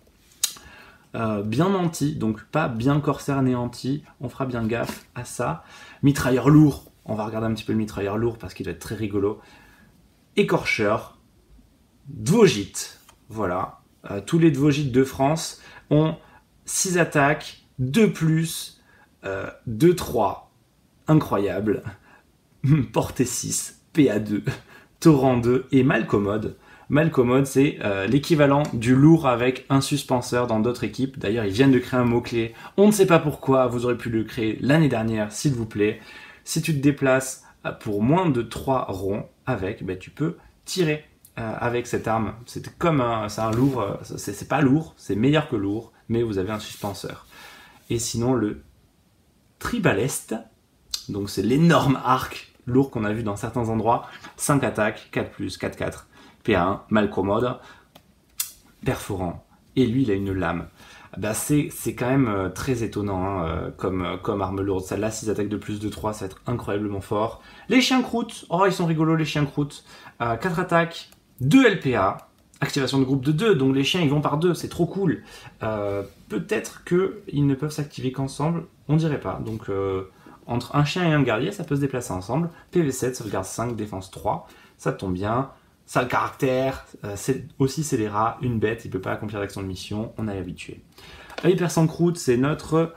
Bien nanti, donc pas bien corsaire néanti, on fera bien gaffe à ça. Mitrailleur lourd, on va regarder un petit peu le mitrailleur lourd parce qu'il doit être très rigolo. Écorcheur, Dvogite, voilà. Tous les Dvogites de France ont 6 attaques, 2+, 2-3, incroyable. Portée 6, PA2, Torrent 2 et Malcommode. Malcommode, c'est l'équivalent du lourd avec un suspenseur dans d'autres équipes. D'ailleurs, ils viennent de créer un mot-clé. On ne sait pas pourquoi, vous aurez pu le créer l'année dernière, s'il vous plaît. Si tu te déplaces pour moins de 3 ronds avec, tu peux tirer avec cette arme. C'est comme c'est un lourd, c'est pas lourd, c'est meilleur que lourd, mais vous avez un suspenseur. Et sinon le tribaleste, donc c'est l'énorme arc lourd qu'on a vu dans certains endroits, 5 attaques, 4+, 4-4, PA1, mal commode, perforant, et lui il a une lame. C'est quand même très étonnant comme arme lourde. Celle-là, 6 attaques de plus de 3, ça va être incroyablement fort. Les chiens croûtes, oh ils sont rigolos les chiens croûtes. 4 attaques, 2 LPA, activation de groupe de 2, donc les chiens ils vont par 2, c'est trop cool. Peut-être qu'ils ne peuvent s'activer qu'ensemble, on dirait pas. Donc entre un chien et un guerrier, ça peut se déplacer ensemble. PV7, sauvegarde 5, défense 3, ça tombe bien. Ça, le caractère, c'est aussi scélérat, une bête, il peut pas accomplir l'action de mission, on est habitué. Hypersan Croûte, c'est notre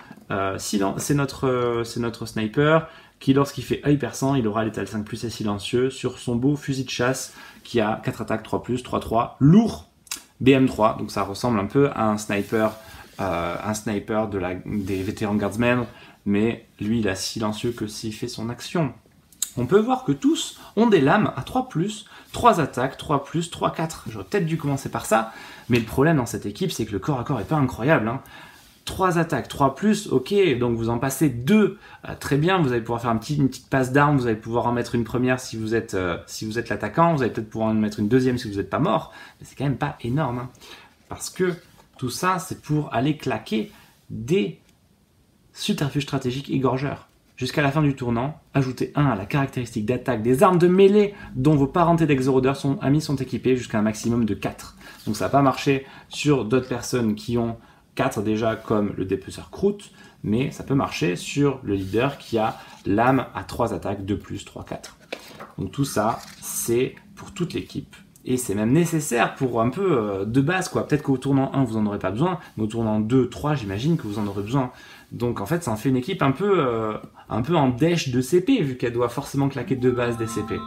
sniper qui, lorsqu'il fait Hypersan, il aura l'étal 5+ et silencieux sur son beau fusil de chasse qui a 4 attaques, 3+, 3-3, lourd, BM3, donc ça ressemble un peu à un sniper des vétérans guardsmen, mais lui il a silencieux que s'il fait son action. On peut voir que tous ont des lames à 3+, 3 attaques, 3+, 3-4. J'aurais peut-être dû commencer par ça, mais le problème dans cette équipe, c'est que le corps à corps est pas incroyable. 3 attaques, 3+, ok, donc vous en passez 2, très bien, vous allez pouvoir faire une petite passe d'armes, vous allez pouvoir en mettre une première si vous êtes l'attaquant, vous allez peut-être pouvoir en mettre une deuxième si vous n'êtes pas mort, mais c'est quand même pas énorme. Parce que tout ça, c'est pour aller claquer des subterfuges stratégiques égorgeurs. Jusqu'à la fin du tournant, ajoutez 1 à la caractéristique d'attaque des armes de mêlée dont vos parentés d'Exorodeur amis sont équipés jusqu'à un maximum de 4. Donc ça va pas marcher sur d'autres personnes qui ont 4 déjà comme le dépeceur Croûte, mais ça peut marcher sur le leader qui a l'âme à 3 attaques, 2+, 3-4. Donc tout ça, c'est pour toute l'équipe. Et c'est même nécessaire pour un peu de base, quoi. Peut-être qu'au tournant 1, vous en aurez pas besoin, mais au tournant 2, 3, j'imagine que vous en aurez besoin. Donc en fait, ça en fait une équipe un peu en dèche de CP, vu qu'elle doit forcément claquer de base des CP.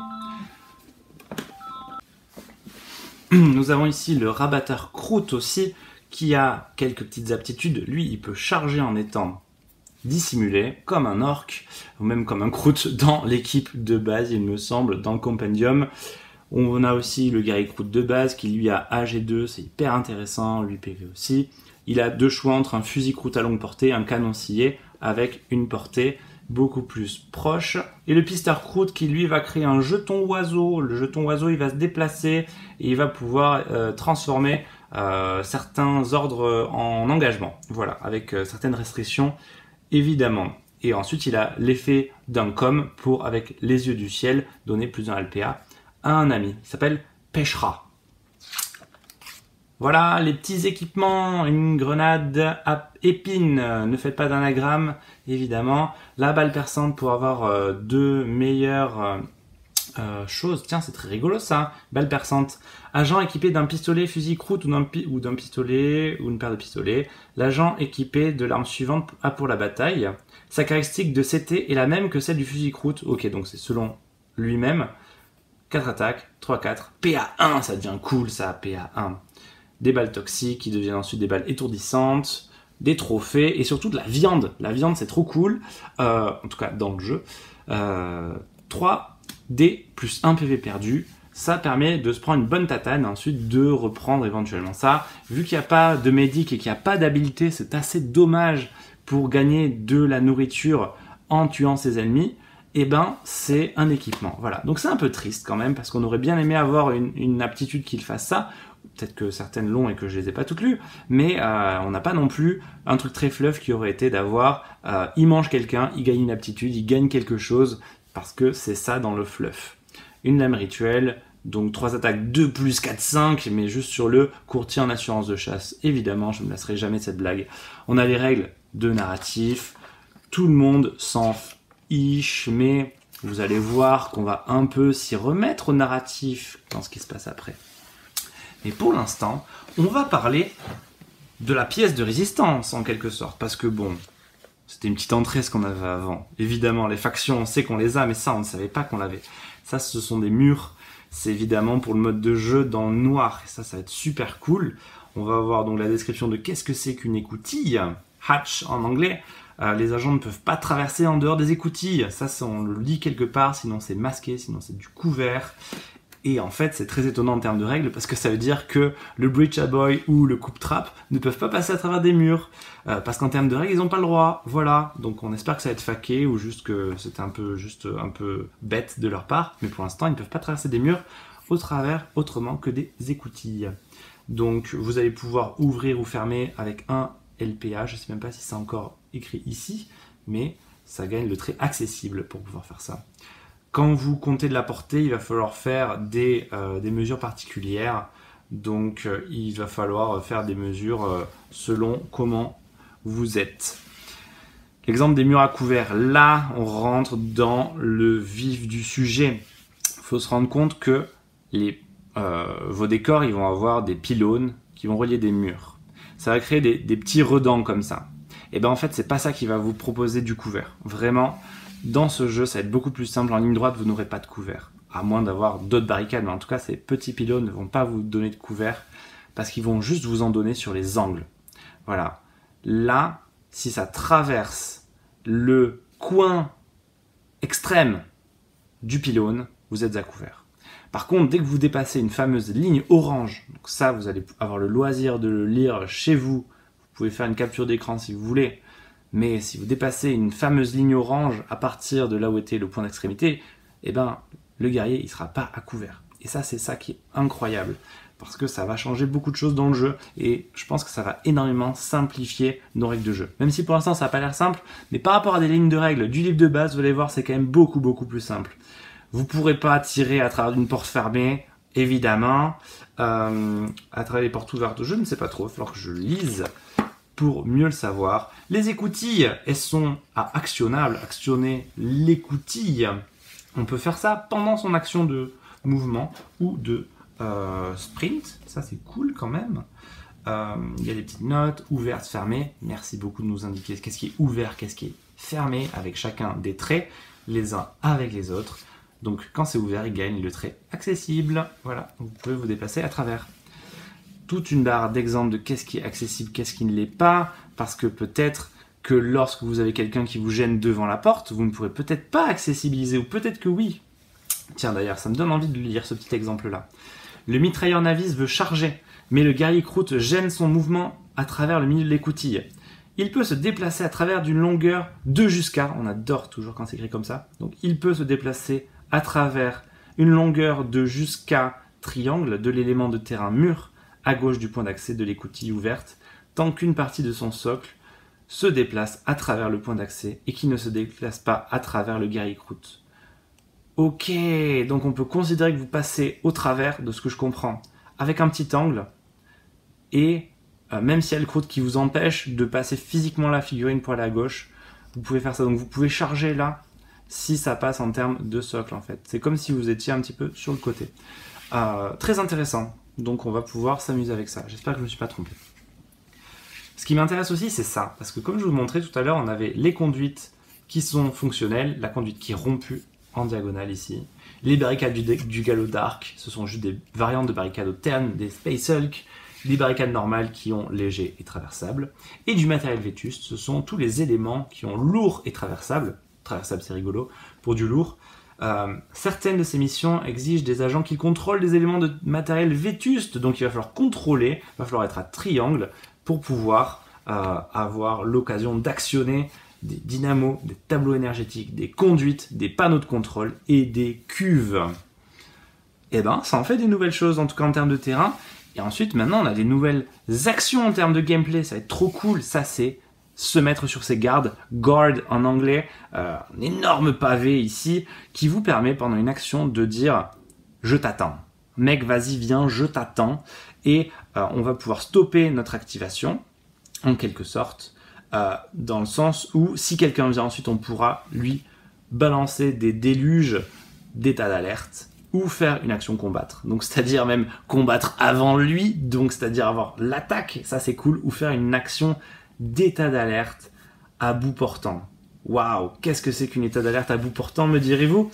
Nous avons ici le rabatteur Croûte aussi, qui a quelques petites aptitudes. Lui, il peut charger en étant dissimulé, comme un orc, ou même comme un Croûte dans l'équipe de base, il me semble, dans le compendium. On a aussi le guerrier Croûte de base, qui lui a AG2, c'est hyper intéressant, lui PV aussi. Il a 2 choix entre un fusil Croûte à longue portée et un canon scié, avec une portée beaucoup plus proche. Et le pisteur Croûte qui lui va créer un jeton oiseau. Le jeton oiseau, il va se déplacer et il va pouvoir transformer certains ordres en engagement. Voilà, avec certaines restrictions évidemment. Et ensuite, il a l'effet d'un com pour, avec les yeux du ciel, donner plus d'un LPA à un ami. Il s'appelle Pêchera. Voilà les petits équipements, une grenade à épine, ne faites pas d'anagramme évidemment. La balle perçante pour avoir 2 meilleures choses. Tiens, c'est très rigolo ça. Balle perçante. Agent équipé d'un pistolet fusil Croûte ou d'un pistolet ou une paire de pistolets. L'agent équipé de l'arme suivante a pour la bataille. Sa caractéristique de CT est la même que celle du fusil Croûte. Ok, donc c'est selon lui-même. 4 attaques, 3-4. PA1, ça devient cool ça, PA1. Des balles toxiques qui deviennent ensuite des balles étourdissantes, des trophées et surtout de la viande. La viande, c'est trop cool, en tout cas dans le jeu. 3D plus 1 PV perdu, ça permet de se prendre une bonne tatane et ensuite de reprendre éventuellement ça. Vu qu'il n'y a pas de médic et qu'il n'y a pas d'habilité, c'est assez dommage pour gagner de la nourriture en tuant ses ennemis. Et ben c'est un équipement. Voilà. Donc c'est un peu triste quand même parce qu'on aurait bien aimé avoir une aptitude qu'il fasse ça. Peut-être que certaines l'ont et que je les ai pas toutes lues, mais on n'a pas non plus un truc très fluff qui aurait été d'avoir il mange quelqu'un, il gagne une aptitude, il gagne quelque chose, parce que c'est ça dans le fluff. Une lame rituelle, donc 3 attaques 2+, 4-5, mais juste sur le courtier en assurance de chasse. Évidemment, je ne me lasserai jamais de cette blague. On a les règles de narratif, tout le monde s'en fiche, mais vous allez voir qu'on va un peu s'y remettre au narratif dans ce qui se passe après. Et pour l'instant, on va parler de la pièce de résistance, en quelque sorte. Parce que bon, c'était une petite entrée ce qu'on avait avant. Évidemment, les factions, on sait qu'on les a, mais ça, on ne savait pas qu'on l'avait. Ça, ce sont des murs. C'est évidemment pour le mode de jeu dans le noir. Et ça va être super cool. On va voir donc la description de qu'est-ce que c'est qu'une écoutille. Hatch en anglais. Les agents ne peuvent pas traverser en dehors des écoutilles. Ça, on le lit quelque part, sinon c'est masqué, sinon c'est du couvert. Et en fait, c'est très étonnant en termes de règles parce que ça veut dire que le Breacher Boy ou le Coupe Trap ne peuvent pas passer à travers des murs. Parce qu'en termes de règles, ils n'ont pas le droit. Voilà. Donc on espère que ça va être faqué ou juste que c'était un peu bête de leur part. Mais pour l'instant, ils ne peuvent pas traverser des murs au travers autrement que des écoutilles. Donc vous allez pouvoir ouvrir ou fermer avec un LPA. Je ne sais même pas si c'est encore écrit ici, mais ça gagne le trait accessible pour pouvoir faire ça. Quand vous comptez de la portée, il va falloir faire des mesures particulières. Donc, il va falloir faire des mesures selon comment vous êtes. L'exemple des murs à couvert. Là, on rentre dans le vif du sujet. Il faut se rendre compte que vos décors, ils vont avoir des pylônes qui vont relier des murs. Ça va créer des petits redans comme ça. Et bien, en fait, c'est pas ça qui va vous proposer du couvert. Vraiment. Dans ce jeu, ça va être beaucoup plus simple. En ligne droite, vous n'aurez pas de couvert. À moins d'avoir d'autres barricades. Mais en tout cas, ces petits pylônes ne vont pas vous donner de couvert. Parce qu'ils vont juste vous en donner sur les angles. Voilà. Là, si ça traverse le coin extrême du pylône, vous êtes à couvert. Par contre, dès que vous dépassez une fameuse ligne orange, donc ça, vous allez avoir le loisir de le lire chez vous. Vous pouvez faire une capture d'écran si vous voulez. Mais si vous dépassez une fameuse ligne orange à partir de là où était le point d'extrémité, eh ben, le guerrier, il sera pas à couvert. Et ça, c'est ça qui est incroyable. Parce que ça va changer beaucoup de choses dans le jeu. Et je pense que ça va énormément simplifier nos règles de jeu. Même si pour l'instant, ça n'a pas l'air simple. Mais par rapport à des lignes de règles du livre de base, vous allez voir, c'est quand même beaucoup, beaucoup plus simple. Vous ne pourrez pas tirer à travers une porte fermée, évidemment. À travers les portes ouvertes, je ne sais pas trop. Il va falloir que je lise pour mieux le savoir. Les écoutilles, elles sont actionnables. Actionner l'écoutille. On peut faire ça pendant son action de mouvement ou de sprint. Ça, c'est cool quand même. Il y a des petites notes, ouvertes, fermées. Merci beaucoup de nous indiquer qu'est-ce qui est ouvert, qu'est-ce qui est fermé, avec chacun des traits, les uns avec les autres. Donc, quand c'est ouvert, il gagne le trait accessible. Voilà, vous pouvez vous déplacer à travers. Toute une barre d'exemples de qu'est-ce qui est accessible, qu'est-ce qui ne l'est pas, parce que peut-être que lorsque vous avez quelqu'un qui vous gêne devant la porte, vous ne pourrez peut-être pas accessibiliser, ou peut-être que oui. Tiens d'ailleurs, ça me donne envie de lire ce petit exemple-là. Le mitrailleur Navis veut charger, mais le guerrier Croûte gêne son mouvement à travers le milieu de l'écoutille. Il peut se déplacer à travers d'une longueur de jusqu'à, on adore toujours quand c'est écrit comme ça, donc il peut se déplacer à travers une longueur de jusqu'à triangle de l'élément de terrain mur, à gauche du point d'accès de l'écoutille ouverte, tant qu'une partie de son socle se déplace à travers le point d'accès et qui ne se déplace pas à travers le guerrier Croûte. Ok, donc on peut considérer que vous passez au travers de ce que je comprends, avec un petit angle, et même s'il y a le Croûte qui vous empêche de passer physiquement la figurine pour aller à gauche, vous pouvez faire ça. Donc vous pouvez charger là, si ça passe en termes de socle en fait. C'est comme si vous étiez un petit peu sur le côté. Très intéressant. Donc on va pouvoir s'amuser avec ça. J'espère que je ne me suis pas trompé. Ce qui m'intéresse aussi, c'est ça. Parce que comme je vous montrais tout à l'heure, on avait les conduites qui sont fonctionnelles, la conduite qui est rompue en diagonale ici. Les barricades du galop d'arc, ce sont juste des variantes de barricades au terme, des Space Hulk, les barricades normales qui ont léger et traversable. Et du matériel vétuste, ce sont tous les éléments qui ont lourd et traversable. Traversable, c'est rigolo, pour du lourd. Certaines de ces missions exigent des agents qui contrôlent des éléments de matériel vétuste, donc il va falloir contrôler, il va falloir être à triangle pour pouvoir avoir l'occasion d'actionner des dynamos, des tableaux énergétiques, des conduites, des panneaux de contrôle et des cuves. Et ben, ça en fait des nouvelles choses, en tout cas en termes de terrain. Et ensuite, maintenant, on a des nouvelles actions en termes de gameplay, ça va être trop cool. Ça, c'est se mettre sur ses gardes, guard en anglais, un énorme pavé ici, qui vous permet pendant une action de dire « je t'attends ». Mec, vas-y, viens, je t'attends. Et on va pouvoir stopper notre activation, en quelque sorte, dans le sens où si quelqu'un vient ensuite, on pourra lui balancer des déluges d'état d'alerte ou faire une action combattre. Donc c'est-à-dire même combattre avant lui, donc c'est-à-dire avoir l'attaque, ça c'est cool, ou faire une action d'état d'alerte à bout portant. Waouh, qu'est-ce que c'est qu'une état d'alerte à bout portant, me direz-vous?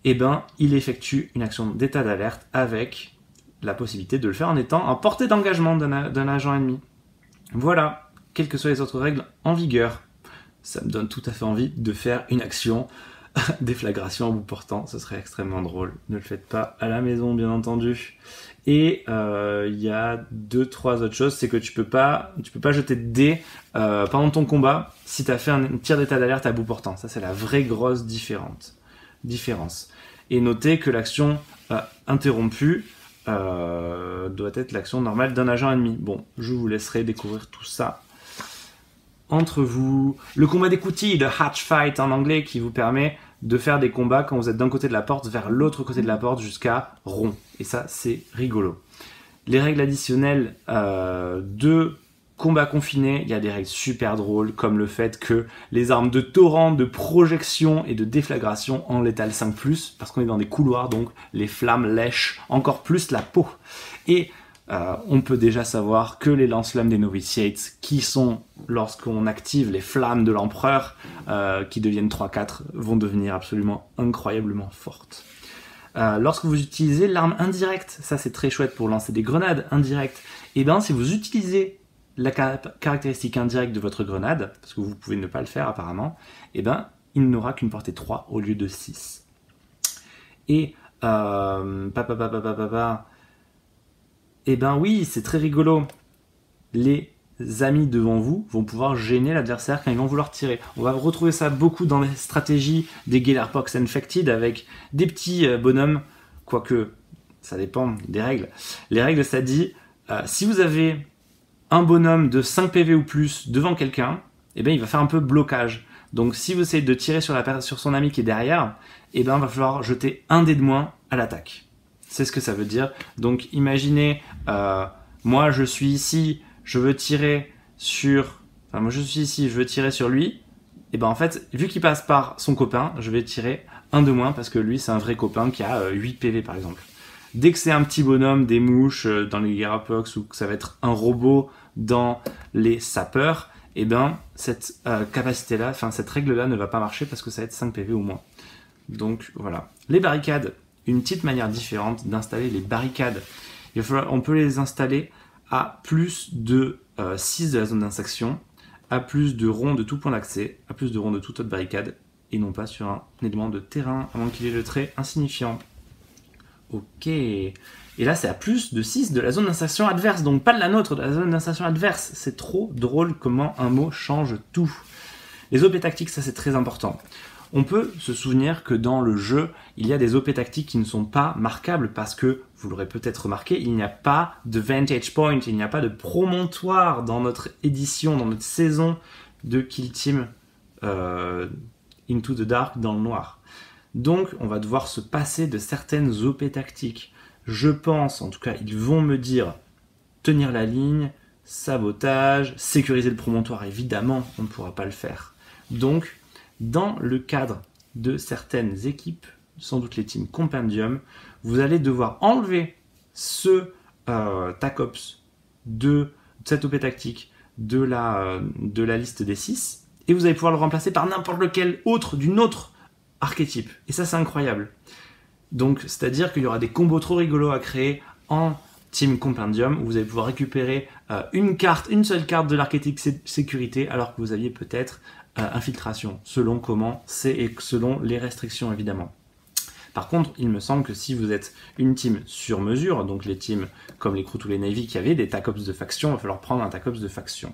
Eh ben, il effectue une action d'état d'alerte avec la possibilité de le faire en étant en portée d'engagement d'un agent ennemi. Voilà, quelles que soient les autres règles en vigueur. ça me donne tout à fait envie de faire une action déflagration à bout portant, ce serait extrêmement drôle. Ne le faites pas à la maison, bien entendu. Et il y a 2-3 autres choses, c'est que tu peux pas jeter de dés pendant ton combat si tu as fait un tir d'état d'alerte à bout portant. Ça, c'est la vraie grosse différence. Et notez que l'action interrompue doit être l'action normale d'un agent ennemi. Bon, je vous laisserai découvrir tout ça entre vous. Le combat d'écoutille, de hatch fight en anglais, qui vous permet de faire des combats quand vous êtes d'un côté de la porte vers l'autre côté de la porte jusqu'à rond. Et ça, c'est rigolo. Les règles additionnelles de combat confiné, il y a des règles super drôles, comme le fait que les armes de torrent, de projection et de déflagration en létal 5+, parce qu'on est dans des couloirs, donc les flammes lèchent encore plus la peau. Et on peut déjà savoir que les lance-flammes des novitiates, qui sont, lorsqu'on active les flammes de l'empereur, qui deviennent 3-4, vont devenir absolument incroyablement fortes. Lorsque vous utilisez l'arme indirecte, ça c'est très chouette pour lancer des grenades indirectes, et bien si vous utilisez la caractéristique indirecte de votre grenade, parce que vous pouvez ne pas le faire apparemment, et ben il n'aura qu'une portée 3 au lieu de 6. Et eh ben oui, c'est très rigolo. Les amis devant vous vont pouvoir gêner l'adversaire quand ils vont vouloir tirer. On va retrouver ça beaucoup dans les stratégies des Gellerpox Infected avec des petits bonhommes, quoique ça dépend des règles. Les règles, ça dit, si vous avez un bonhomme de 5 PV ou plus devant quelqu'un, eh ben il va faire un peu blocage. Donc si vous essayez de tirer sur son ami qui est derrière, eh ben il va falloir jeter un dé de moins à l'attaque. C'est ce que ça veut dire. Donc imaginez, moi je suis ici, je veux tirer sur... Enfin moi je suis ici, je veux tirer sur lui. Et ben en fait, vu qu'il passe par son copain, je vais tirer un de moins parce que lui c'est un vrai copain qui a 8 PV par exemple. Dès que c'est un petit bonhomme, des mouches dans les Gellerpox ou que ça va être un robot dans les sapeurs, et ben cette capacité-là, enfin cette règle-là ne va pas marcher parce que ça va être 5 PV ou moins. Donc voilà. Les barricades. Une petite manière différente d'installer les barricades. On peut les installer à plus de 6 de la zone d'insertion, à plus de ronds de tout point d'accès, à plus de ronds de toute autre barricade, et non pas sur un élément de terrain, à moins qu'il ait le trait insignifiant. Ok. Et là, c'est à plus de 6 de la zone d'insertion adverse, donc pas de la nôtre, de la zone d'insertion adverse. C'est trop drôle comment un mot change tout. Les OP tactiques, ça c'est très important. On peut se souvenir que dans le jeu, il y a des OP tactiques qui ne sont pas marquables parce que, vous l'aurez peut-être remarqué, il n'y a pas de Vantage Point, il n'y a pas de promontoire dans notre édition, dans notre saison de Kill Team Into the Dark dans le noir. Donc, on va devoir se passer de certaines OP tactiques. Je pense, en tout cas, ils vont me dire tenir la ligne, sabotage, sécuriser le promontoire, évidemment, on ne pourra pas le faire. Donc, dans le cadre de certaines équipes, sans doute les teams Compendium, vous allez devoir enlever ce TACOPS de cette OP tactique de la liste des 6 et vous allez pouvoir le remplacer par n'importe lequel autre d'une autre archétype. Et ça, c'est incroyable. Donc, c'est-à-dire qu'il y aura des combos trop rigolos à créer en Team Compendium où vous allez pouvoir récupérer une seule carte de l'archétype sécurité alors que vous aviez peut-être infiltration, selon comment c'est et selon les restrictions évidemment. Par contre, il me semble que si vous êtes une team sur mesure, donc les teams comme les Kroot ou les Navy qui avaient des TACOPS de faction, il va falloir prendre un TACOPS de faction.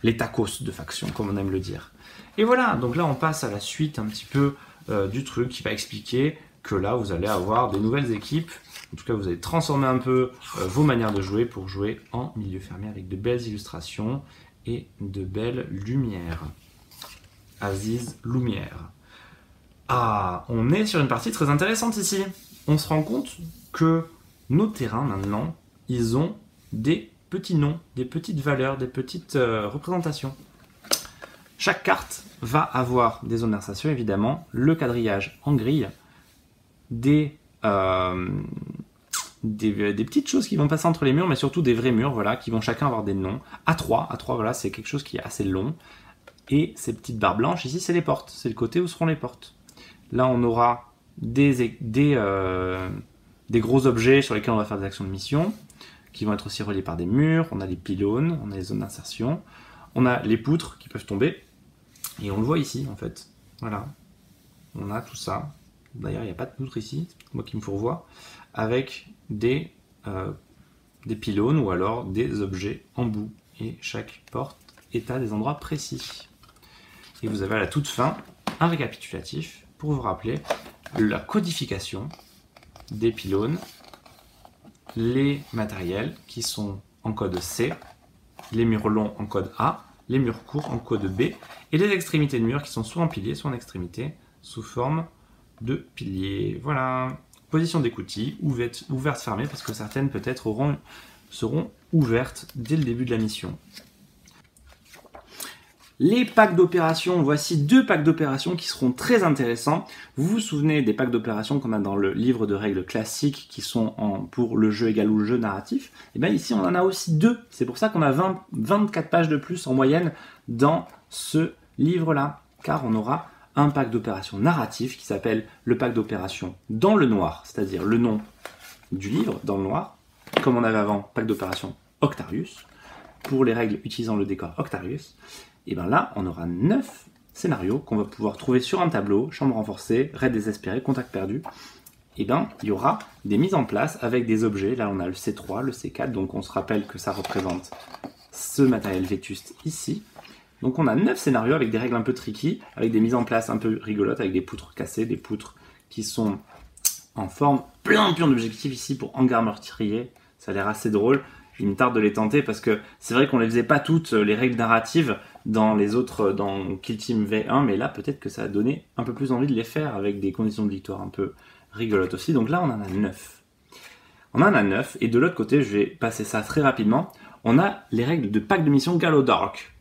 Les TACOS de faction, comme on aime le dire. Et voilà, donc là on passe à la suite un petit peu du truc qui va expliquer que là vous allez avoir des nouvelles équipes. En tout cas, vous allez transformer un peu vos manières de jouer pour jouer en milieu fermé avec de belles illustrations et de belles lumières. Aziz Lumière. Ah, on est sur une partie très intéressante ici. On se rend compte que nos terrains maintenant, ils ont des petits noms, des petites valeurs, des petites représentations. Chaque carte va avoir des zones d'insertion évidemment, le quadrillage en grille, des petites choses qui vont passer entre les murs, mais surtout des vrais murs, voilà, qui vont chacun avoir des noms. A3, voilà, c'est quelque chose qui est assez long. Et ces petites barres blanches, ici, c'est les portes. C'est le côté où seront les portes. Là, on aura des gros objets sur lesquels on va faire des actions de mission, qui vont être aussi reliés par des murs. On a les pylônes, on a les zones d'insertion. On a les poutres qui peuvent tomber. Et on le voit ici, en fait. Voilà. On a tout ça. D'ailleurs, il n'y a pas de poutre ici, c'est moi qui me fourvoie. Avec des pylônes ou alors des objets en bout. Et chaque porte est à des endroits précis. Et vous avez à la toute fin un récapitulatif pour vous rappeler la codification des pylônes, les matériels qui sont en code C, les murs longs en code A, les murs courts en code B, et les extrémités de murs qui sont soit en piliers, soit en extrémités, sous forme de piliers. Voilà. Position d'écoutille, ouverte, fermée, parce que certaines peut-être seront ouvertes dès le début de la mission. Les packs d'opérations, voici 2 packs d'opérations qui seront très intéressants. Vous vous souvenez des packs d'opérations qu'on a dans le livre de règles classiques qui sont pour le jeu égal ou le jeu narratif. Et bien ici on en a aussi 2. C'est pour ça qu'on a 24 pages de plus en moyenne dans ce livre-là. Car on aura un pack d'opérations narratif qui s'appelle le pack d'opérations dans le noir, c'est-à-dire le nom du livre dans le noir, comme on avait avant, pack d'opérations Octarius, pour les règles utilisant le décor Octarius. Et bien là, on aura 9 scénarios qu'on va pouvoir trouver sur un tableau, chambre renforcée, raid désespéré, contact perdu. Et bien, il y aura des mises en place avec des objets. Là, on a le C3, le C4, donc on se rappelle que ça représente ce matériel vétuste ici. Donc on a 9 scénarios avec des règles un peu tricky, avec des mises en place un peu rigolotes, avec des poutres cassées, des poutres qui sont en forme, plein de pions d'objectifs ici pour hangar meurtrier. Ça a l'air assez drôle. Il me tarde de les tenter parce que c'est vrai qu'on ne les faisait pas toutes, les règles narratives, dans les autres, dans Kill Team V1, mais là peut-être que ça a donné un peu plus envie de les faire avec des conditions de victoire un peu rigolotes aussi. Donc là on en a 9. On en a 9, et de l'autre côté, je vais passer ça très rapidement, on a les règles de pack de mission Gallo Dark.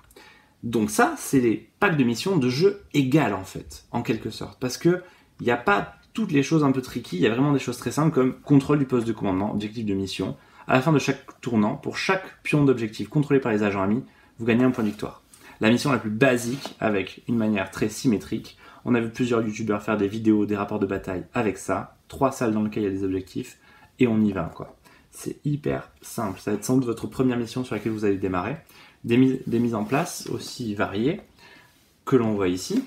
Donc ça, c'est les packs de mission de jeu égal en fait, en quelque sorte, parce que il n'y a pas toutes les choses un peu tricky, il y a vraiment des choses très simples comme contrôle du poste de commandement, objectif de mission. À la fin de chaque tournant, pour chaque pion d'objectif contrôlé par les agents amis, vous gagnez un point de victoire. La mission la plus basique, avec une manière très symétrique. On a vu plusieurs youtubeurs faire des vidéos, des rapports de bataille avec ça. 3 salles dans lesquelles il y a des objectifs, et on y va quoi. C'est hyper simple, ça va être sans doute votre première mission sur laquelle vous allez démarrer. Des mises en place aussi variées, que l'on voit ici,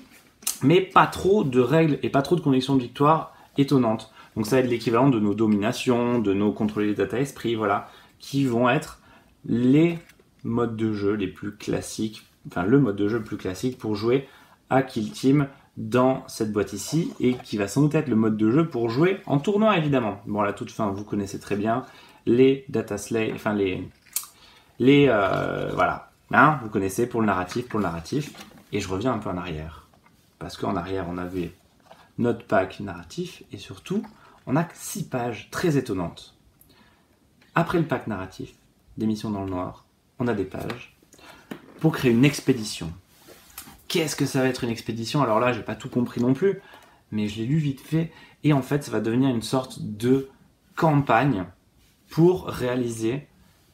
mais pas trop de règles et pas trop de conditions de victoire étonnantes. Donc ça va être l'équivalent de nos dominations, de nos contrôler les data esprits, voilà, qui vont être les modes de jeu les plus classiques, enfin le mode de jeu le plus classique pour jouer à Kill Team dans cette boîte ici, et qui va sans doute être le mode de jeu pour jouer en tournoi évidemment. Bon, à la toute fin, vous connaissez très bien les data slay, enfin voilà, hein, vous connaissez pour le narratif, et je reviens un peu en arrière, parce qu'en arrière on avait notre pack narratif, et surtout on a 6 pages très étonnantes. Après le pack narratif, des missions dans le noir, on a des pages pour créer une expédition. Qu'est-ce que ça va être une expédition? Alors là, j'ai pas tout compris non plus, mais je l'ai lu vite fait, et en fait, ça va devenir une sorte de campagne pour réaliser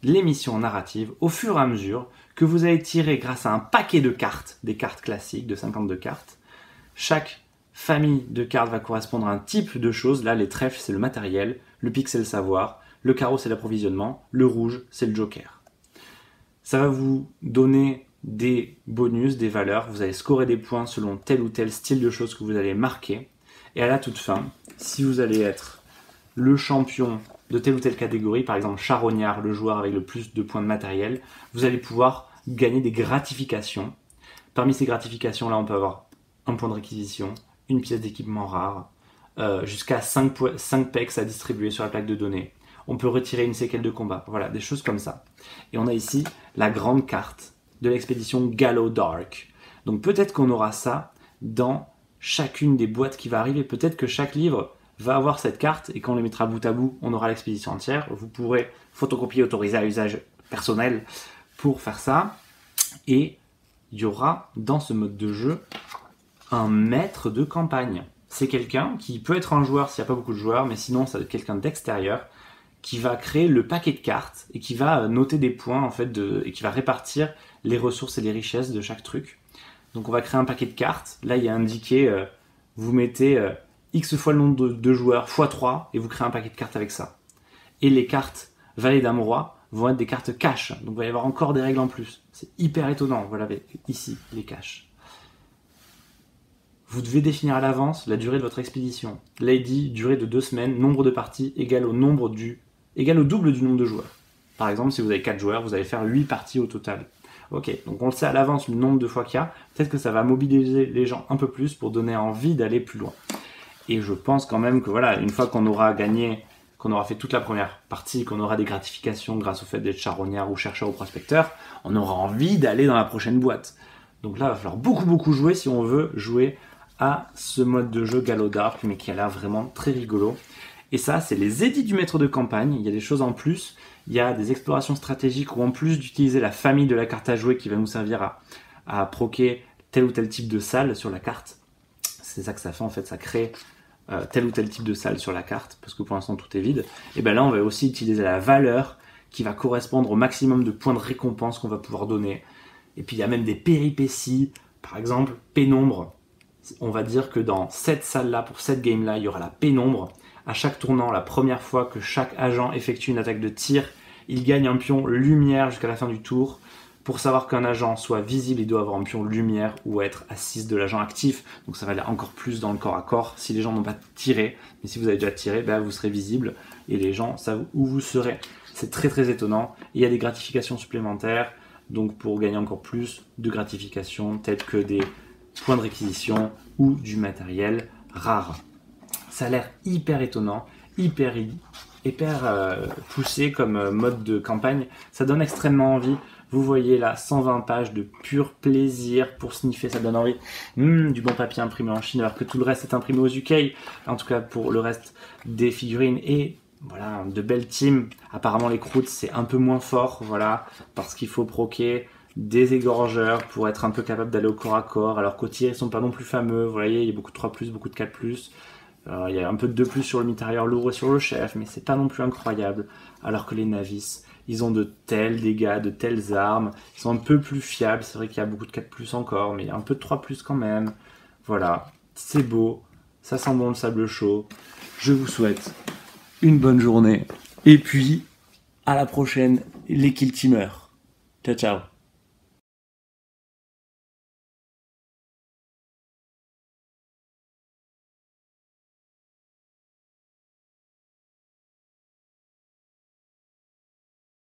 les missions narratives au fur et à mesure que vous allez tirer grâce à un paquet de cartes, des cartes classiques de 52 cartes. Chaque famille de cartes va correspondre à un type de choses. Là, les trèfles, c'est le matériel, le pique, c'est le savoir, le carreau, c'est l'approvisionnement, le rouge, c'est le joker. Ça va vous donner des bonus, des valeurs. Vous allez scorer des points selon tel ou tel style de choses que vous allez marquer. Et à la toute fin, si vous allez être le champion de telle ou telle catégorie, par exemple charognard, le joueur avec le plus de points de matériel, vous allez pouvoir gagner des gratifications. Parmi ces gratifications-là, on peut avoir un point de réquisition, une pièce d'équipement rare, jusqu'à 5 pecs à distribuer sur la plaque de données. On peut retirer une séquelle de combat, voilà, des choses comme ça. Et on a ici la grande carte de l'expédition Gallo Dark. Donc peut-être qu'on aura ça dans chacune des boîtes qui va arriver. Peut-être que chaque livre va avoir cette carte, et quand on les mettra bout à bout, on aura l'expédition entière. Vous pourrez photocopier, autoriser à usage personnel pour faire ça. Et il y aura dans ce mode de jeu un maître de campagne. C'est quelqu'un qui peut être un joueur s'il n'y a pas beaucoup de joueurs, mais sinon ça va être quelqu'un d'extérieur qui va créer le paquet de cartes et qui va noter des points en fait et qui va répartir les ressources et les richesses de chaque truc. Donc on va créer un paquet de cartes. Là il y a indiqué, vous mettez X fois le nombre de joueurs fois 3 et vous créez un paquet de cartes avec ça. Et les cartes Valet Dame Roi vont être des cartes cash. Donc il va y avoir encore des règles en plus. C'est hyper étonnant. Voilà ici les cash. Vous devez définir à l'avance la durée de votre expédition. Lady, durée de 2 semaines, nombre de parties égal au double du nombre de joueurs. Par exemple, si vous avez 4 joueurs, vous allez faire 8 parties au total. Ok, donc on le sait à l'avance le nombre de fois qu'il y a. Peut-être que ça va mobiliser les gens un peu plus pour donner envie d'aller plus loin. Et je pense quand même que voilà, une fois qu'on aura gagné, qu'on aura fait toute la première partie, qu'on aura des gratifications grâce au fait d'être charognard ou chercheur ou prospecteur, on aura envie d'aller dans la prochaine boîte. Donc là, il va falloir beaucoup jouer si on veut jouer à ce mode de jeu Gallo Dark, mais qui a l'air vraiment très rigolo. Et ça, c'est les édits du maître de campagne. Il y a des choses en plus. Il y a des explorations stratégiques où en plus d'utiliser la famille de la carte à jouer qui va nous servir à proquer tel ou tel type de salle sur la carte. C'est ça que ça fait en fait, ça crée tel ou tel type de salle sur la carte, parce que pour l'instant tout est vide. Et bien là, on va aussi utiliser la valeur qui va correspondre au maximum de points de récompense qu'on va pouvoir donner. Et puis il y a même des péripéties, par exemple, pénombre. On va dire que dans cette salle-là, pour cette game-là, il y aura la pénombre. À chaque tournant, la première fois que chaque agent effectue une attaque de tir, il gagne un pion lumière jusqu'à la fin du tour. Pour savoir qu'un agent soit visible, il doit avoir un pion lumière ou être assise de l'agent actif. Donc ça va aller encore plus dans le corps à corps si les gens n'ont pas tiré. Mais si vous avez déjà tiré, ben vous serez visible et les gens savent où vous serez. C'est très étonnant. Il y a des gratifications supplémentaires. Donc pour gagner encore plus de gratifications, telles que des points de réquisition ou du matériel rare. Ça a l'air hyper étonnant, hyper poussé comme mode de campagne. Ça donne extrêmement envie. Vous voyez là, 120 pages de pur plaisir pour sniffer, ça donne envie. Du bon papier imprimé en Chine, alors que tout le reste est imprimé aux UK. En tout cas, pour le reste des figurines et voilà, de belles teams. Apparemment, les croûtes, c'est un peu moins fort, voilà, parce qu'il faut proquer des égorgeurs pour être un peu capable d'aller au corps à corps, alors qu'au tir, ils sont pas non plus fameux. Vous voyez, il y a beaucoup de 3+, beaucoup de 4+. Il y a un peu de 2+ sur le mitrailleur lourd et sur le chef, mais c'est pas non plus incroyable. Alors que les navis, ils ont de tels dégâts, de telles armes, ils sont un peu plus fiables. C'est vrai qu'il y a beaucoup de 4+ encore, mais il y a un peu de 3+ quand même. Voilà, c'est beau, ça sent bon le sable chaud. Je vous souhaite une bonne journée. Et puis, à la prochaine, les Kill Teamers. Ciao, ciao.